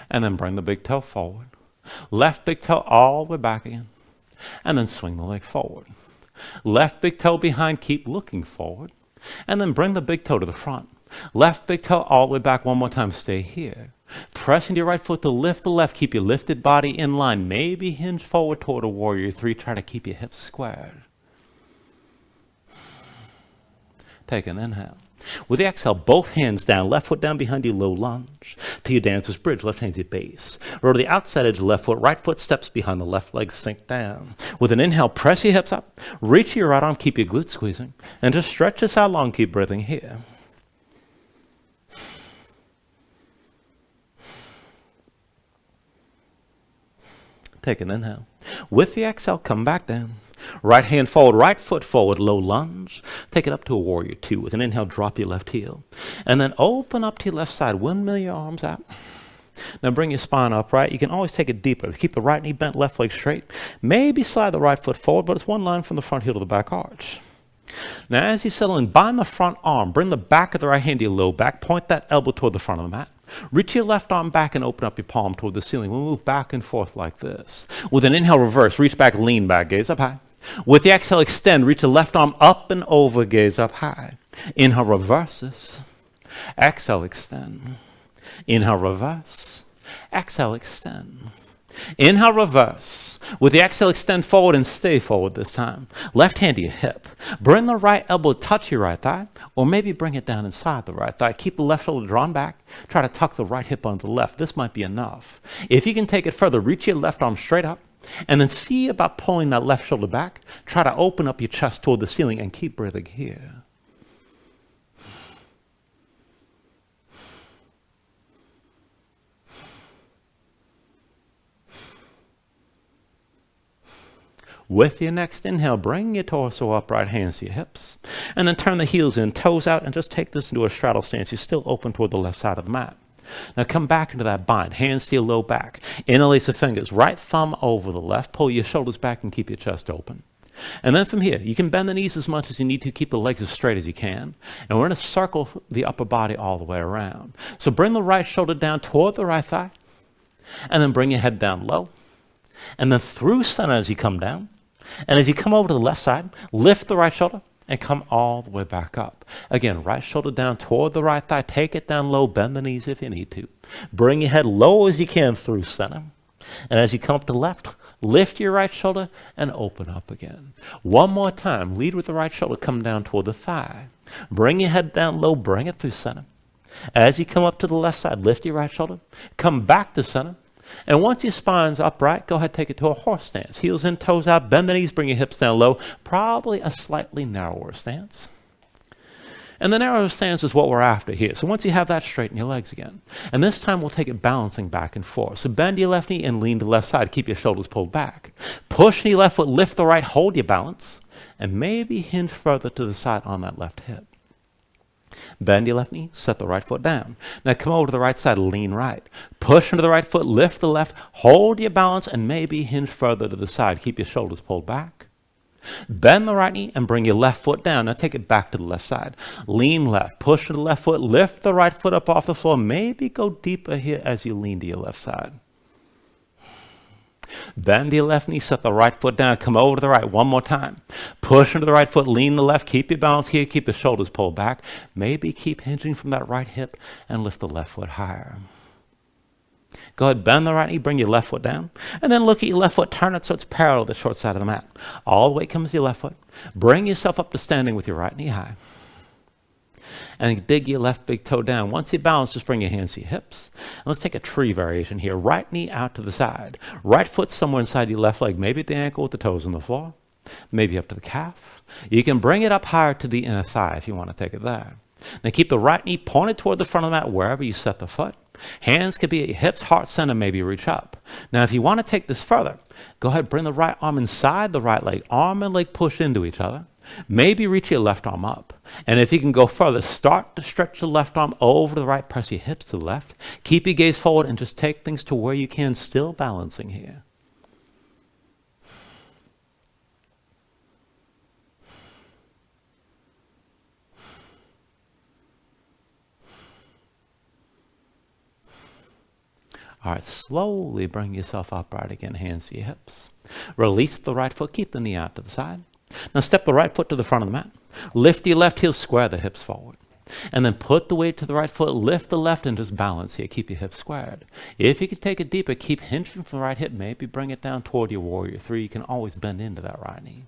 And then bring the big toe forward. Left big toe all the way back again. And then swing the leg forward. Left big toe behind. Keep looking forward. And then bring the big toe to the front. Left big toe all the way back. One more time. Stay here. Press into your right foot to lift the left. Keep your lifted body in line. Maybe hinge forward toward a warrior three. Try to keep your hips squared. Take an inhale. With the exhale, both hands down, left foot down behind you, low lunge. To your dancer's bridge, left hand's your base. Roll to the outside edge of the left foot, right foot steps behind the left leg, sink down. With an inhale, press your hips up, reach your right arm, keep your glutes squeezing, and just stretch this out long, keep breathing here. Take an inhale. With the exhale, come back down. Right hand forward, right foot forward, low lunge. Take it up to a warrior two. With an inhale, drop your left heel. And then open up to your left side. Windmill your arms out. Now bring your spine upright. You can always take it deeper. Keep the right knee bent, left leg straight. Maybe slide the right foot forward, but it's one line from the front heel to the back arch. Now as you settle in, bind the front arm. Bring the back of the right hand to your low back. Point that elbow toward the front of the mat. Reach your left arm back and open up your palm toward the ceiling. We'll move back and forth like this. With an inhale, reverse. Reach back, lean back, gaze up high. With the exhale, extend. Reach the left arm up and over, gaze up high. Inhale, reverses. Exhale, extend. Inhale, reverse. Exhale, extend. Inhale, reverse. With the exhale, extend forward and stay forward this time. Left hand to your hip. Bring the right elbow, touch your right thigh, or maybe bring it down inside the right thigh. Keep the left shoulder drawn back. Try to tuck the right hip onto the left. This might be enough. If you can take it further, reach your left arm straight up, and then see about pulling that left shoulder back. Try to open up your chest toward the ceiling and keep breathing here. With your next inhale, bring your torso upright, hands to your hips, and then turn the heels in, toes out, and just take this into a straddle stance. You're still open toward the left side of the mat. Now come back into that bind, hands to your low back. Interlace the fingers, right thumb over the left. Pull your shoulders back and keep your chest open. And then from here, you can bend the knees as much as you need to. Keep the legs as straight as you can. And we're going to circle the upper body all the way around. So bring the right shoulder down toward the right thigh. And then bring your head down low. And then through center as you come down. And as you come over to the left side, lift the right shoulder and come all the way back up. Again, right shoulder down toward the right thigh. Take it down low. Bend the knees if you need to. Bring your head low as you can through center. And as you come up to the left, lift your right shoulder and open up again. One more time. Lead with the right shoulder. Come down toward the thigh. Bring your head down low. Bring it through center. As you come up to the left side, lift your right shoulder, come back to center. And once your spine's upright, go ahead, take it to a horse stance. Heels in, toes out, bend the knees, bring your hips down low. Probably a slightly narrower stance. And the narrower stance is what we're after here. So once you have that, straighten your legs again. And this time we'll take it balancing back and forth. So bend your left knee and lean to the left side. Keep your shoulders pulled back. Push your left foot, lift the right, hold your balance. And maybe hinge further to the side on that left hip. Bend your left knee, set the right foot down. Now come over to the right side, lean right. Push into the right foot, lift the left, hold your balance, and maybe hinge further to the side. Keep your shoulders pulled back. Bend the right knee and bring your left foot down. Now take it back to the left side. Lean left, push to the left foot, lift the right foot up off the floor. Maybe go deeper here as you lean to your left side. Bend your left knee, set the right foot down, come over to the right one more time. Push into the right foot, lean the left, keep your balance here, keep the shoulders pulled back. Maybe keep hinging from that right hip and lift the left foot higher. Go ahead, bend the right knee, bring your left foot down, and then look at your left foot, turn it so it's parallel to the short side of the mat. All the way comes your left foot. Bring yourself up to standing with your right knee high. And dig your left big toe down. Once you balance, just bring your hands to your hips. And let's take a tree variation here. Right knee out to the side. Right foot somewhere inside your left leg, maybe at the ankle with the toes on the floor, maybe up to the calf. You can bring it up higher to the inner thigh if you want to take it there. Now keep the right knee pointed toward the front of the mat wherever you set the foot. Hands could be at your hips, heart center, maybe reach up. Now if you want to take this further, go ahead, bring the right arm inside the right leg. Arm and leg push into each other. Maybe reach your left arm up. And if you can go further, start to stretch the left arm over to the right, press your hips to the left. Keep your gaze forward and just take things to where you can, still balancing here. All right, slowly bring yourself upright again, hands to your hips. Release the right foot, keep the knee out to the side. Now step the right foot to the front of the mat. Lift your left heel, square the hips forward. And then put the weight to the right foot, lift the left, and just balance here. Keep your hips squared. If you can take it deeper, keep hinging from the right hip. Maybe bring it down toward your warrior three. You can always bend into that right knee.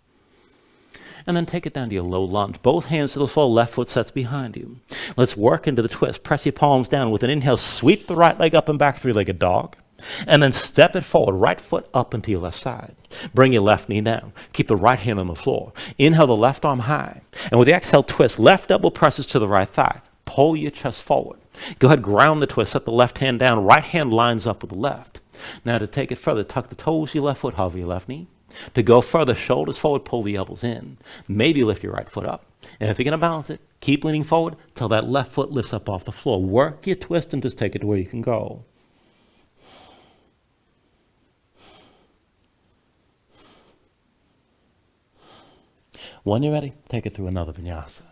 And then take it down to your low lunge. Both hands to the floor, left foot sets behind you. Let's work into the twist. Press your palms down. With an inhale, sweep the right leg up and back, three-legged dog. And then step it forward, right foot up into your left side. Bring your left knee down. Keep the right hand on the floor. Inhale the left arm high. And with the exhale, twist. Left elbow presses to the right thigh. Pull your chest forward. Go ahead, ground the twist. Set the left hand down. Right hand lines up with the left. Now to take it further, tuck the toes to your left foot, hover your left knee. To go further, shoulders forward, pull the elbows in. Maybe lift your right foot up. And if you're going to balance it, keep leaning forward till that left foot lifts up off the floor. Work your twist and just take it to where you can go. When you're ready, take it through another vinyasa.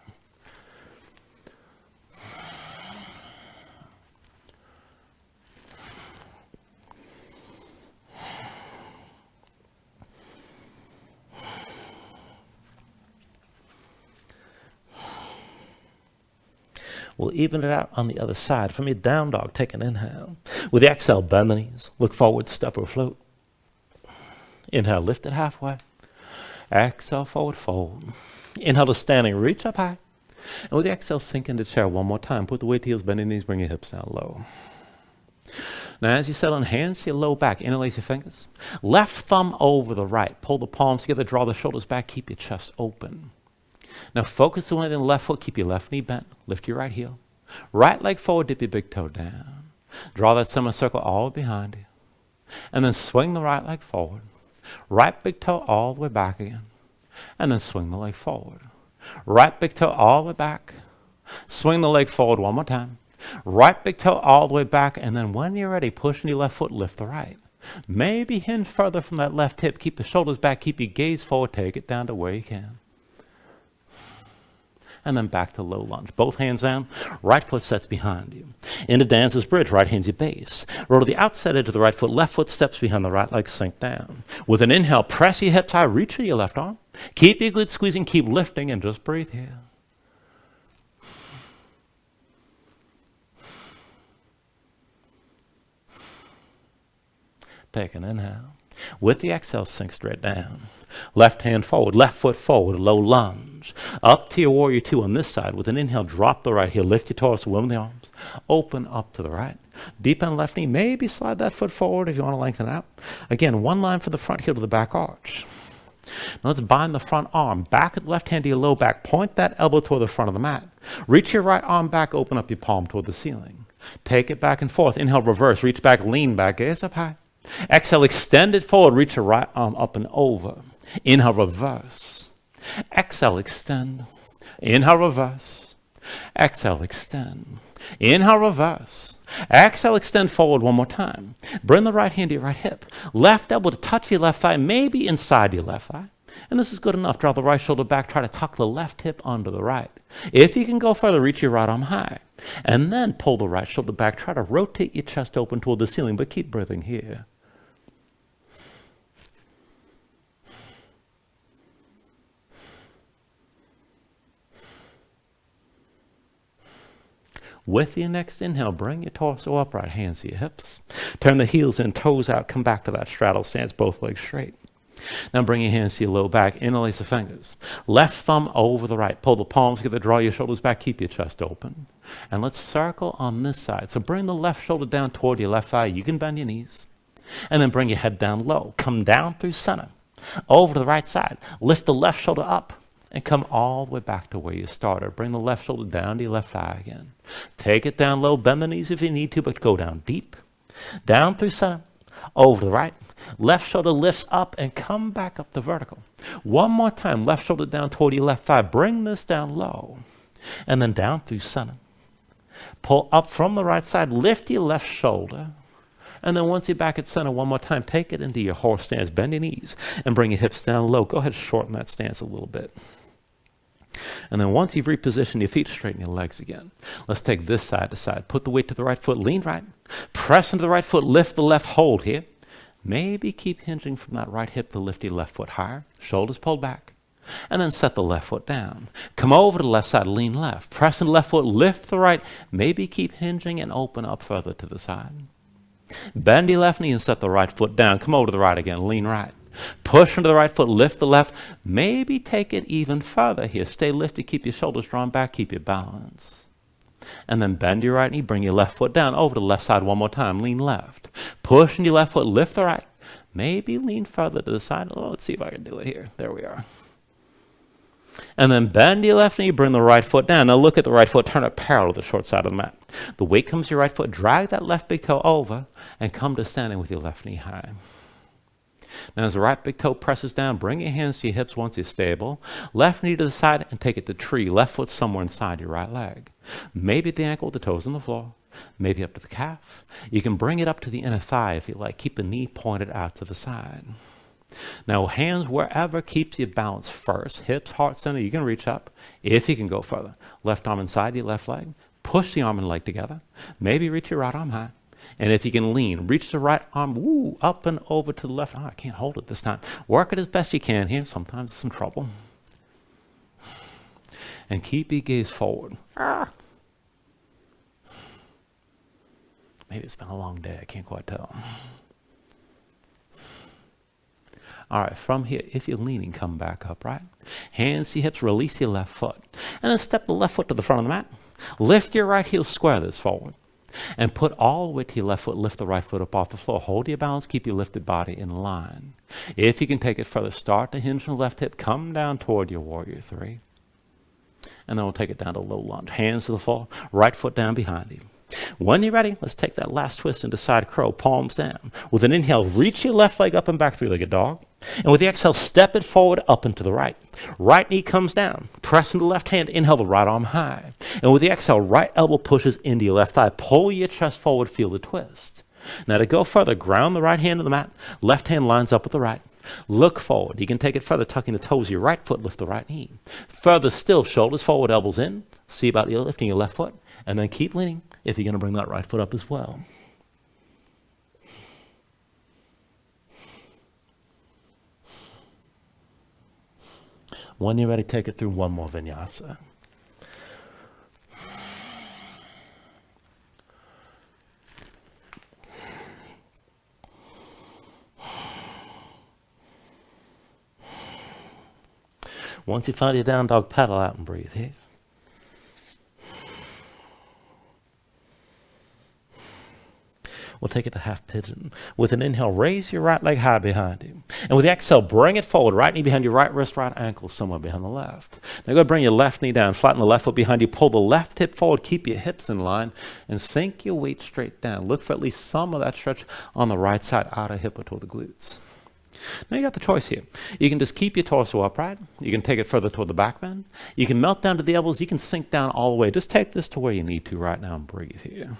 We'll even it out on the other side. From your down dog, take an inhale. With the exhale, bend the knees. Look forward, step or float. Inhale, lift it halfway. Exhale, forward fold. Inhale to standing, reach up high. And with the exhale, sink into chair one more time. Put the weight to heels, bend your knees, bring your hips down low. Now as you settle in, hands to your low back, interlace your fingers. Left thumb over the right. Pull the palms together, draw the shoulders back, keep your chest open. Now focus on the left foot, keep your left knee bent, lift your right heel. Right leg forward, dip your big toe down. Draw that semicircle all behind you. And then swing the right leg forward. Right big toe all the way back again. And then swing the leg forward. Right big toe all the way back. Swing the leg forward one more time. Right big toe all the way back. And then when you're ready, push in your left foot, lift the right. Maybe hinge further from that left hip. Keep the shoulders back. Keep your gaze forward. Take it down to where you can. And then back to low lunge. Both hands down, right foot sets behind you. Into dancer's bridge, right hand's your base. Roll to the outside edge of the right foot, left foot steps behind the right leg, sink down. With an inhale, press your hips high, reach for your left arm. Keep your glutes squeezing, keep lifting, and just breathe here. Take an inhale. With the exhale, sink straight down. Left hand forward, left foot forward, low lunge. Up to your warrior two on this side. With an inhale, drop the right heel, lift your torso, win the arms. Open up to the right. Deep on left knee, maybe slide that foot forward if you want to lengthen it out. Again, one line from the front heel to the back arch. Now let's bind the front arm. Back at the left hand to your low back. Point that elbow toward the front of the mat. Reach your right arm back, open up your palm toward the ceiling. Take it back and forth. Inhale, reverse, reach back, lean back, gaze up high. Exhale, extend it forward, reach your right arm up and over. Inhale, reverse. Exhale, extend. Inhale, reverse. Exhale, extend. Inhale, reverse. Exhale, extend forward one more time. Bring the right hand to your right hip. Left elbow to touch your left thigh, maybe inside your left thigh. And this is good enough. Draw the right shoulder back. Try to tuck the left hip under the right. If you can go further, reach your right arm high. And then pull the right shoulder back. Try to rotate your chest open toward the ceiling, but keep breathing here. With your next inhale, bring your torso upright, hands to your hips. Turn the heels in, toes out, come back to that straddle stance, both legs straight. Now bring your hands to your low back, interlace the fingers. Left thumb over the right. Pull the palms together, draw your shoulders back, keep your chest open. And let's circle on this side. So bring the left shoulder down toward your left thigh. You can bend your knees. And then bring your head down low. Come down through center. Over to the right side. Lift the left shoulder up. And come all the way back to where you started. Bring the left shoulder down to your left thigh again. Take it down low, bend the knees if you need to, but go down deep. Down through center, over to the right. Left shoulder lifts up and come back up to vertical. One more time, left shoulder down toward your left thigh. Bring this down low. And then down through center. Pull up from the right side, lift your left shoulder. And then once you're back at center, one more time, take it into your horse stance. Bend your knees and bring your hips down low. Go ahead, shorten that stance a little bit. And then once you've repositioned your feet, straighten your legs again. Let's take this side to side. Put the weight to the right foot, lean right. Press into the right foot, lift the left, hold here. Maybe keep hinging from that right hip to lift your left foot higher. Shoulders pulled back. And then set the left foot down. Come over to the left side, lean left. Press into the left foot, lift the right. Maybe keep hinging and open up further to the side. Bend your left knee and set the right foot down. Come over to the right again, lean right. Push into the right foot, lift the left. Maybe take it even further here. Stay lifted, keep your shoulders drawn back, keep your balance. And then bend your right knee, bring your left foot down. Over to the left side one more time, lean left. Push into your left foot, lift the right. Maybe lean further to the side. Oh, let's see if I can do it here. There we are. And then bend your left knee, bring the right foot down. Now look at the right foot, turn it parallel to the short side of the mat. The weight comes to your right foot, drag that left big toe over, and come to standing with your left knee high. Now as the right big toe presses down, bring your hands to your hips once you're stable. Left knee to the side and take it to tree. Left foot somewhere inside your right leg. Maybe at the ankle with the toes on the floor. Maybe up to the calf. You can bring it up to the inner thigh if you like. Keep the knee pointed out to the side. Now hands wherever keeps your balance first. Hips, heart center, you can reach up if you can go further. Left arm inside your left leg. Push the arm and leg together. Maybe reach your right arm high. And if you can lean, reach the right arm up and over to the left. Oh, I can't hold it this time. Work it as best you can here. Sometimes it's some trouble. And keep your gaze forward. Maybe it's been a long day. I can't quite tell. All right, from here, if you're leaning, come back up, right? Hands to your hips, release your left foot. And then step the left foot to the front of the mat. Lift your right heel, square this forward. And put all the way to your left foot, lift the right foot up off the floor. Hold your balance, keep your lifted body in line. If you can take it further, start to hinge from the left hip, come down toward your warrior three. And then we'll take it down to low lunge. Hands to the floor, right foot down behind you. When you're ready, let's take that last twist into side crow, palms down. With an inhale, reach your left leg up and back, three-legged dog. And with the exhale, step it forward, up and to the right. Right knee comes down. Press into the left hand, inhale the right arm high. And with the exhale, right elbow pushes into your left thigh. Pull your chest forward, feel the twist. Now to go further, ground the right hand to the mat. Left hand lines up with the right. Look forward. You can take it further, tucking the toes of your right foot, lift the right knee. Further still, shoulders forward, elbows in. See about you lifting your left foot. And then keep leaning if you're going to bring that right foot up as well. When you're ready, take it through one more vinyasa. Once you find your down dog, pedal out and breathe here. We'll take it to half pigeon. With an inhale, raise your right leg high behind you. And with the exhale, bring it forward. Right knee behind your right wrist, right ankle, somewhere behind the left. Now go ahead, bring your left knee down, flatten the left foot behind you, pull the left hip forward, keep your hips in line, and sink your weight straight down. Look for at least some of that stretch on the right side, outer hip or toward the glutes. Now you got the choice here. You can just keep your torso upright. You can take it further toward the back bend. You can melt down to the elbows. You can sink down all the way. Just take this to where you need to right now and breathe here.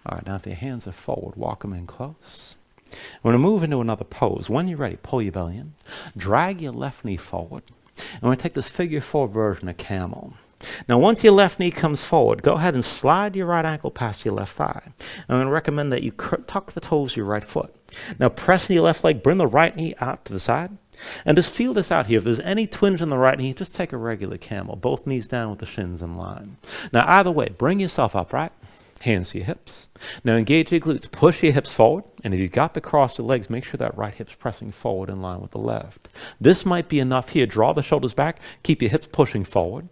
All right, now if your hands are forward, walk them in close. We're going to move into another pose. When you're ready, pull your belly in. Drag your left knee forward. And we're going to take this figure four version of camel. Now, once your left knee comes forward, go ahead and slide your right ankle past your left thigh. I'm going to recommend that you tuck the toes of your right foot. Now, press your left leg, bring the right knee out to the side. And just feel this out here. If there's any twinge in the right knee, just take a regular camel. Both knees down with the shins in line. Now, either way, bring yourself upright. Hands to your hips. Now engage your glutes. Push your hips forward. And if you've got the crossed legs, make sure that right hip's pressing forward in line with the left. This might be enough here. Draw the shoulders back. Keep your hips pushing forward.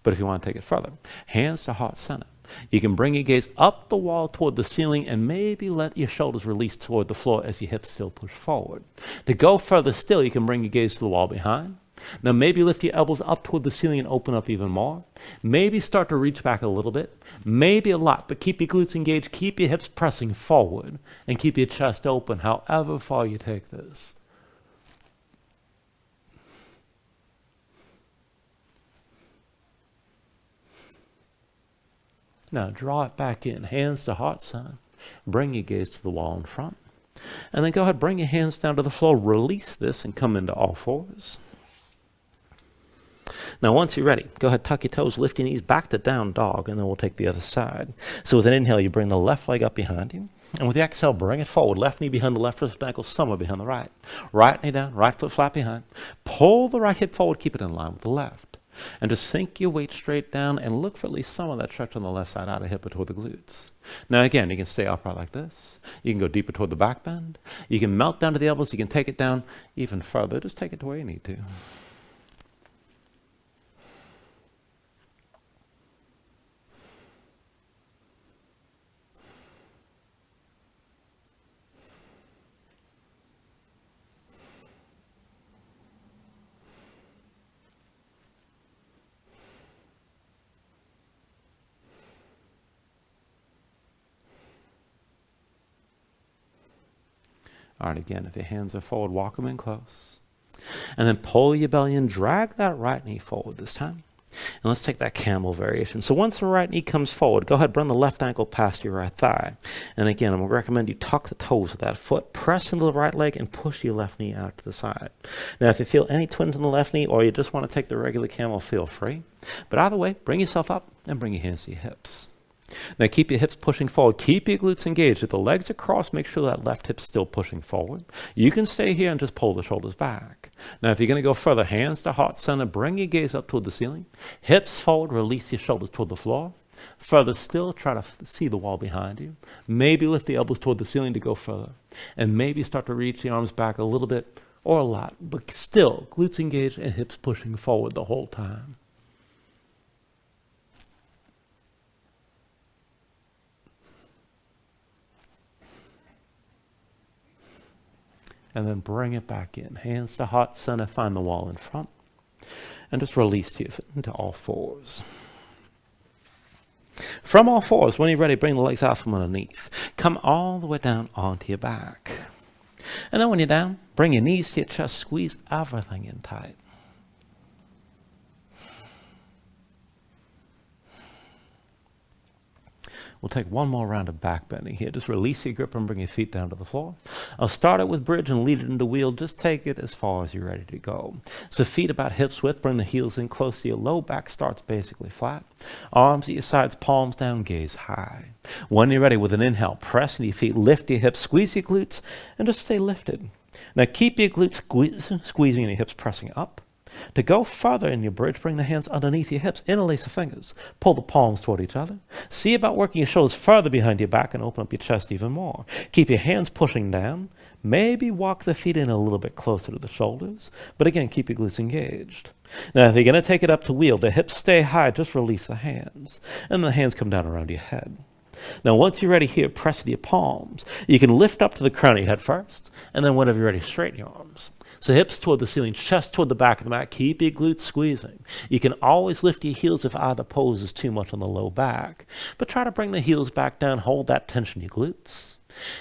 But if you want to take it further, hands to heart center. You can bring your gaze up the wall toward the ceiling and maybe let your shoulders release toward the floor as your hips still push forward. To go further still, you can bring your gaze to the wall behind. Now maybe lift your elbows up toward the ceiling and open up even more. Maybe start to reach back a little bit. Maybe a lot, but keep your glutes engaged. Keep your hips pressing forward and keep your chest open however far you take this. Now draw it back in. Hands to heart center. Bring your gaze to the wall in front. And then go ahead, bring your hands down to the floor. Release this and come into all fours. Now, once you're ready, go ahead, tuck your toes, lift your knees back to down dog, and then we'll take the other side. So with an inhale, you bring the left leg up behind you. And with the exhale, bring it forward. Left knee behind the left wrist ankle, somewhere behind the right. Right knee down, right foot flat behind. Pull the right hip forward, keep it in line with the left. And just sink your weight straight down and look for at least some of that stretch on the left side, outer hip or toward the glutes. Now again, you can stay upright like this. You can go deeper toward the back bend. You can melt down to the elbows. You can take it down even further. Just take it to where you need to. All right, again, if your hands are forward, walk them in close. And then pull your belly in, drag that right knee forward this time. And let's take that camel variation. So once the right knee comes forward, go ahead, bring the left ankle past your right thigh. And again, I'm going to recommend you tuck the toes of that foot, press into the right leg, and push your left knee out to the side. Now, if you feel any twinge in the left knee or you just want to take the regular camel, feel free. But either way, bring yourself up and bring your hands to your hips. Now keep your hips pushing forward. Keep your glutes engaged. If the legs are crossed, make sure that left hip's still pushing forward. You can stay here and just pull the shoulders back. Now if you're going to go further, hands to heart center, bring your gaze up toward the ceiling. Hips forward, release your shoulders toward the floor. Further still, try to see the wall behind you. Maybe lift the elbows toward the ceiling to go further. And maybe start to reach the arms back a little bit or a lot. But still, glutes engaged and hips pushing forward the whole time. And then bring it back in. Hands to heart center, find the wall in front. And just release into all fours. From all fours, when you're ready, bring the legs out from underneath. Come all the way down onto your back. And then when you're down, bring your knees to your chest, squeeze everything in tight. We'll take one more round of back bending here. Just release your grip and bring your feet down to the floor. I'll start it with bridge and lead it into wheel. Just take it as far as you're ready to go. So feet about hips width, bring the heels in close to your low back starts basically flat. Arms at your sides, palms down, gaze high. When you're ready, with an inhale, press into your feet, lift your hips, squeeze your glutes, and just stay lifted. Now keep your glutes squeezing and your hips pressing up. To go further in your bridge, bring the hands underneath your hips, interlace the fingers, pull the palms toward each other. See about working your shoulders further behind your back and open up your chest even more. Keep your hands pushing down. Maybe walk the feet in a little bit closer to the shoulders, but again, keep your glutes engaged. Now, if you're going to take it up to wheel, the hips stay high, just release the hands, and the hands come down around your head. Now, once you're ready here, press into your palms. You can lift up to the crown of your head first, and then whenever you're ready, straighten your arms. So hips toward the ceiling, chest toward the back of the mat. Keep your glutes squeezing. You can always lift your heels if either pose is too much on the low back. But try to bring the heels back down. Hold that tension in your glutes.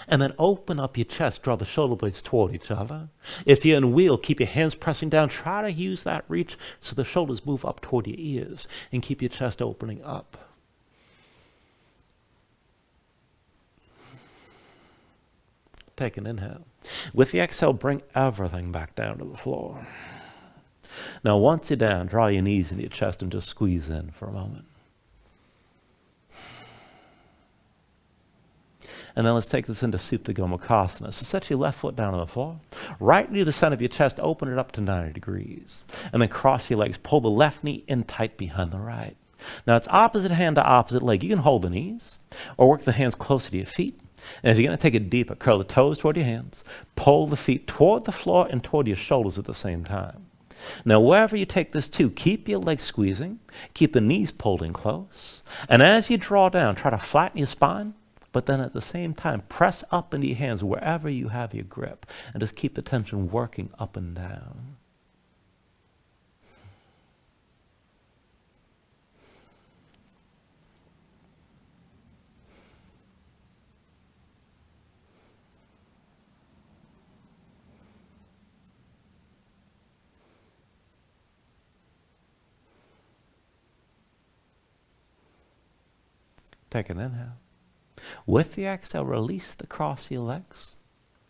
And then open up your chest. Draw the shoulder blades toward each other. If you're in wheel, keep your hands pressing down. Try to use that reach so the shoulders move up toward your ears. And keep your chest opening up. Take an inhale. With the exhale, bring everything back down to the floor. Now, once you're down, draw your knees into your chest and just squeeze in for a moment. And then let's take this into Supta Bakasana. So set your left foot down on the floor. Right near the center of your chest, open it up to 90 degrees. And then cross your legs. Pull the left knee in tight behind the right. Now, it's opposite hand to opposite leg. You can hold the knees or work the hands closer to your feet. And if you're going to take it deeper, curl the toes toward your hands, pull the feet toward the floor and toward your shoulders at the same time. Now, wherever you take this to, keep your legs squeezing, keep the knees pulled in close, and as you draw down, try to flatten your spine, but then at the same time, press up into your hands wherever you have your grip, and just keep the tension working up and down. Take an inhale. With the exhale, release the cross of your legs.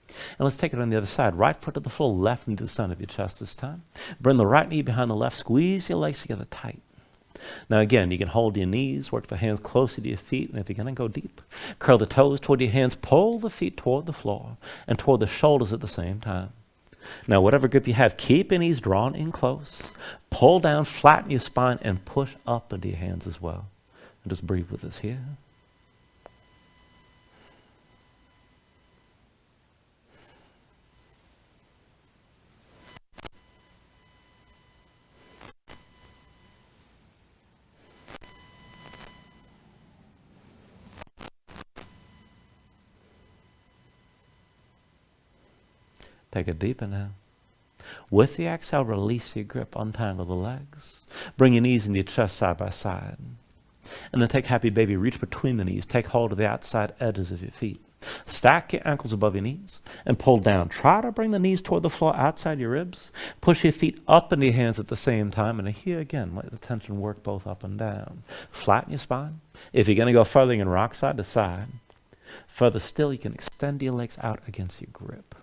And let's take it on the other side. Right foot to the floor, left knee to the center of your chest this time. Bring the right knee behind the left. Squeeze your legs together tight. Now again, you can hold your knees, work the hands closer to your feet, and if you're going to go deep, curl the toes toward your hands, pull the feet toward the floor, and toward the shoulders at the same time. Now, whatever grip you have, keep your knees drawn in close. Pull down, flatten your spine, and push up into your hands as well. And just breathe with us here. Take a deep inhale. With the exhale, release your grip, untangle the legs. Bring your knees into your chest side by side. And then take happy baby, reach between the knees. Take hold of the outside edges of your feet. Stack your ankles above your knees and pull down. Try to bring the knees toward the floor outside your ribs. Push your feet up into your hands at the same time. And here again, let the tension work both up and down. Flatten your spine. If you're going to go further, you can rock side to side. Further still, you can extend your legs out against your grip.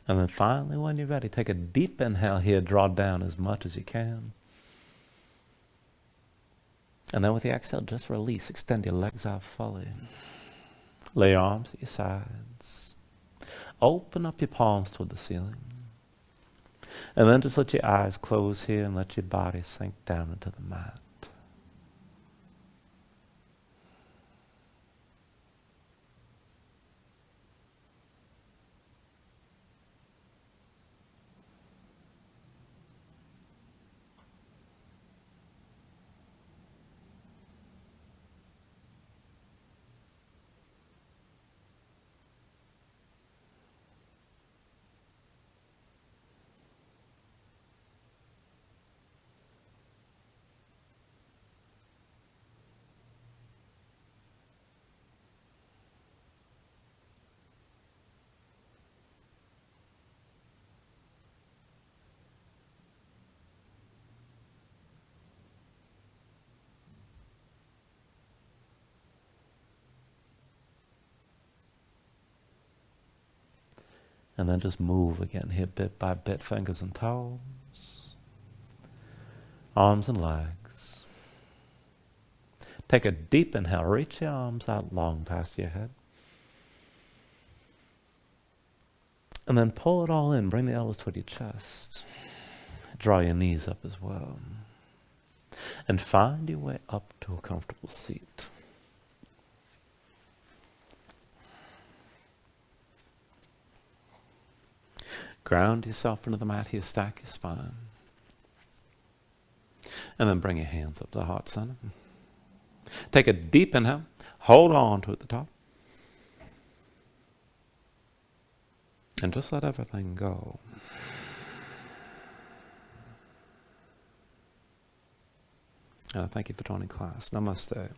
And then finally, when you're ready, take a deep inhale here, draw down as much as you can. And then with the exhale, just release, extend your legs out fully. Lay your arms at your sides. Open up your palms toward the ceiling. And then just let your eyes close here and let your body sink down into the mat. And then just move again here bit by bit, fingers and toes, arms and legs. Take a deep inhale, reach your arms out long past your head. And then pull it all in, bring the elbows toward your chest. Draw your knees up as well. And find your way up to a comfortable seat. Ground yourself into the mat here, stack your spine. And then bring your hands up to the heart center. Take a deep inhale, hold on to it at the top. And just let everything go. Thank you for joining class. Namaste.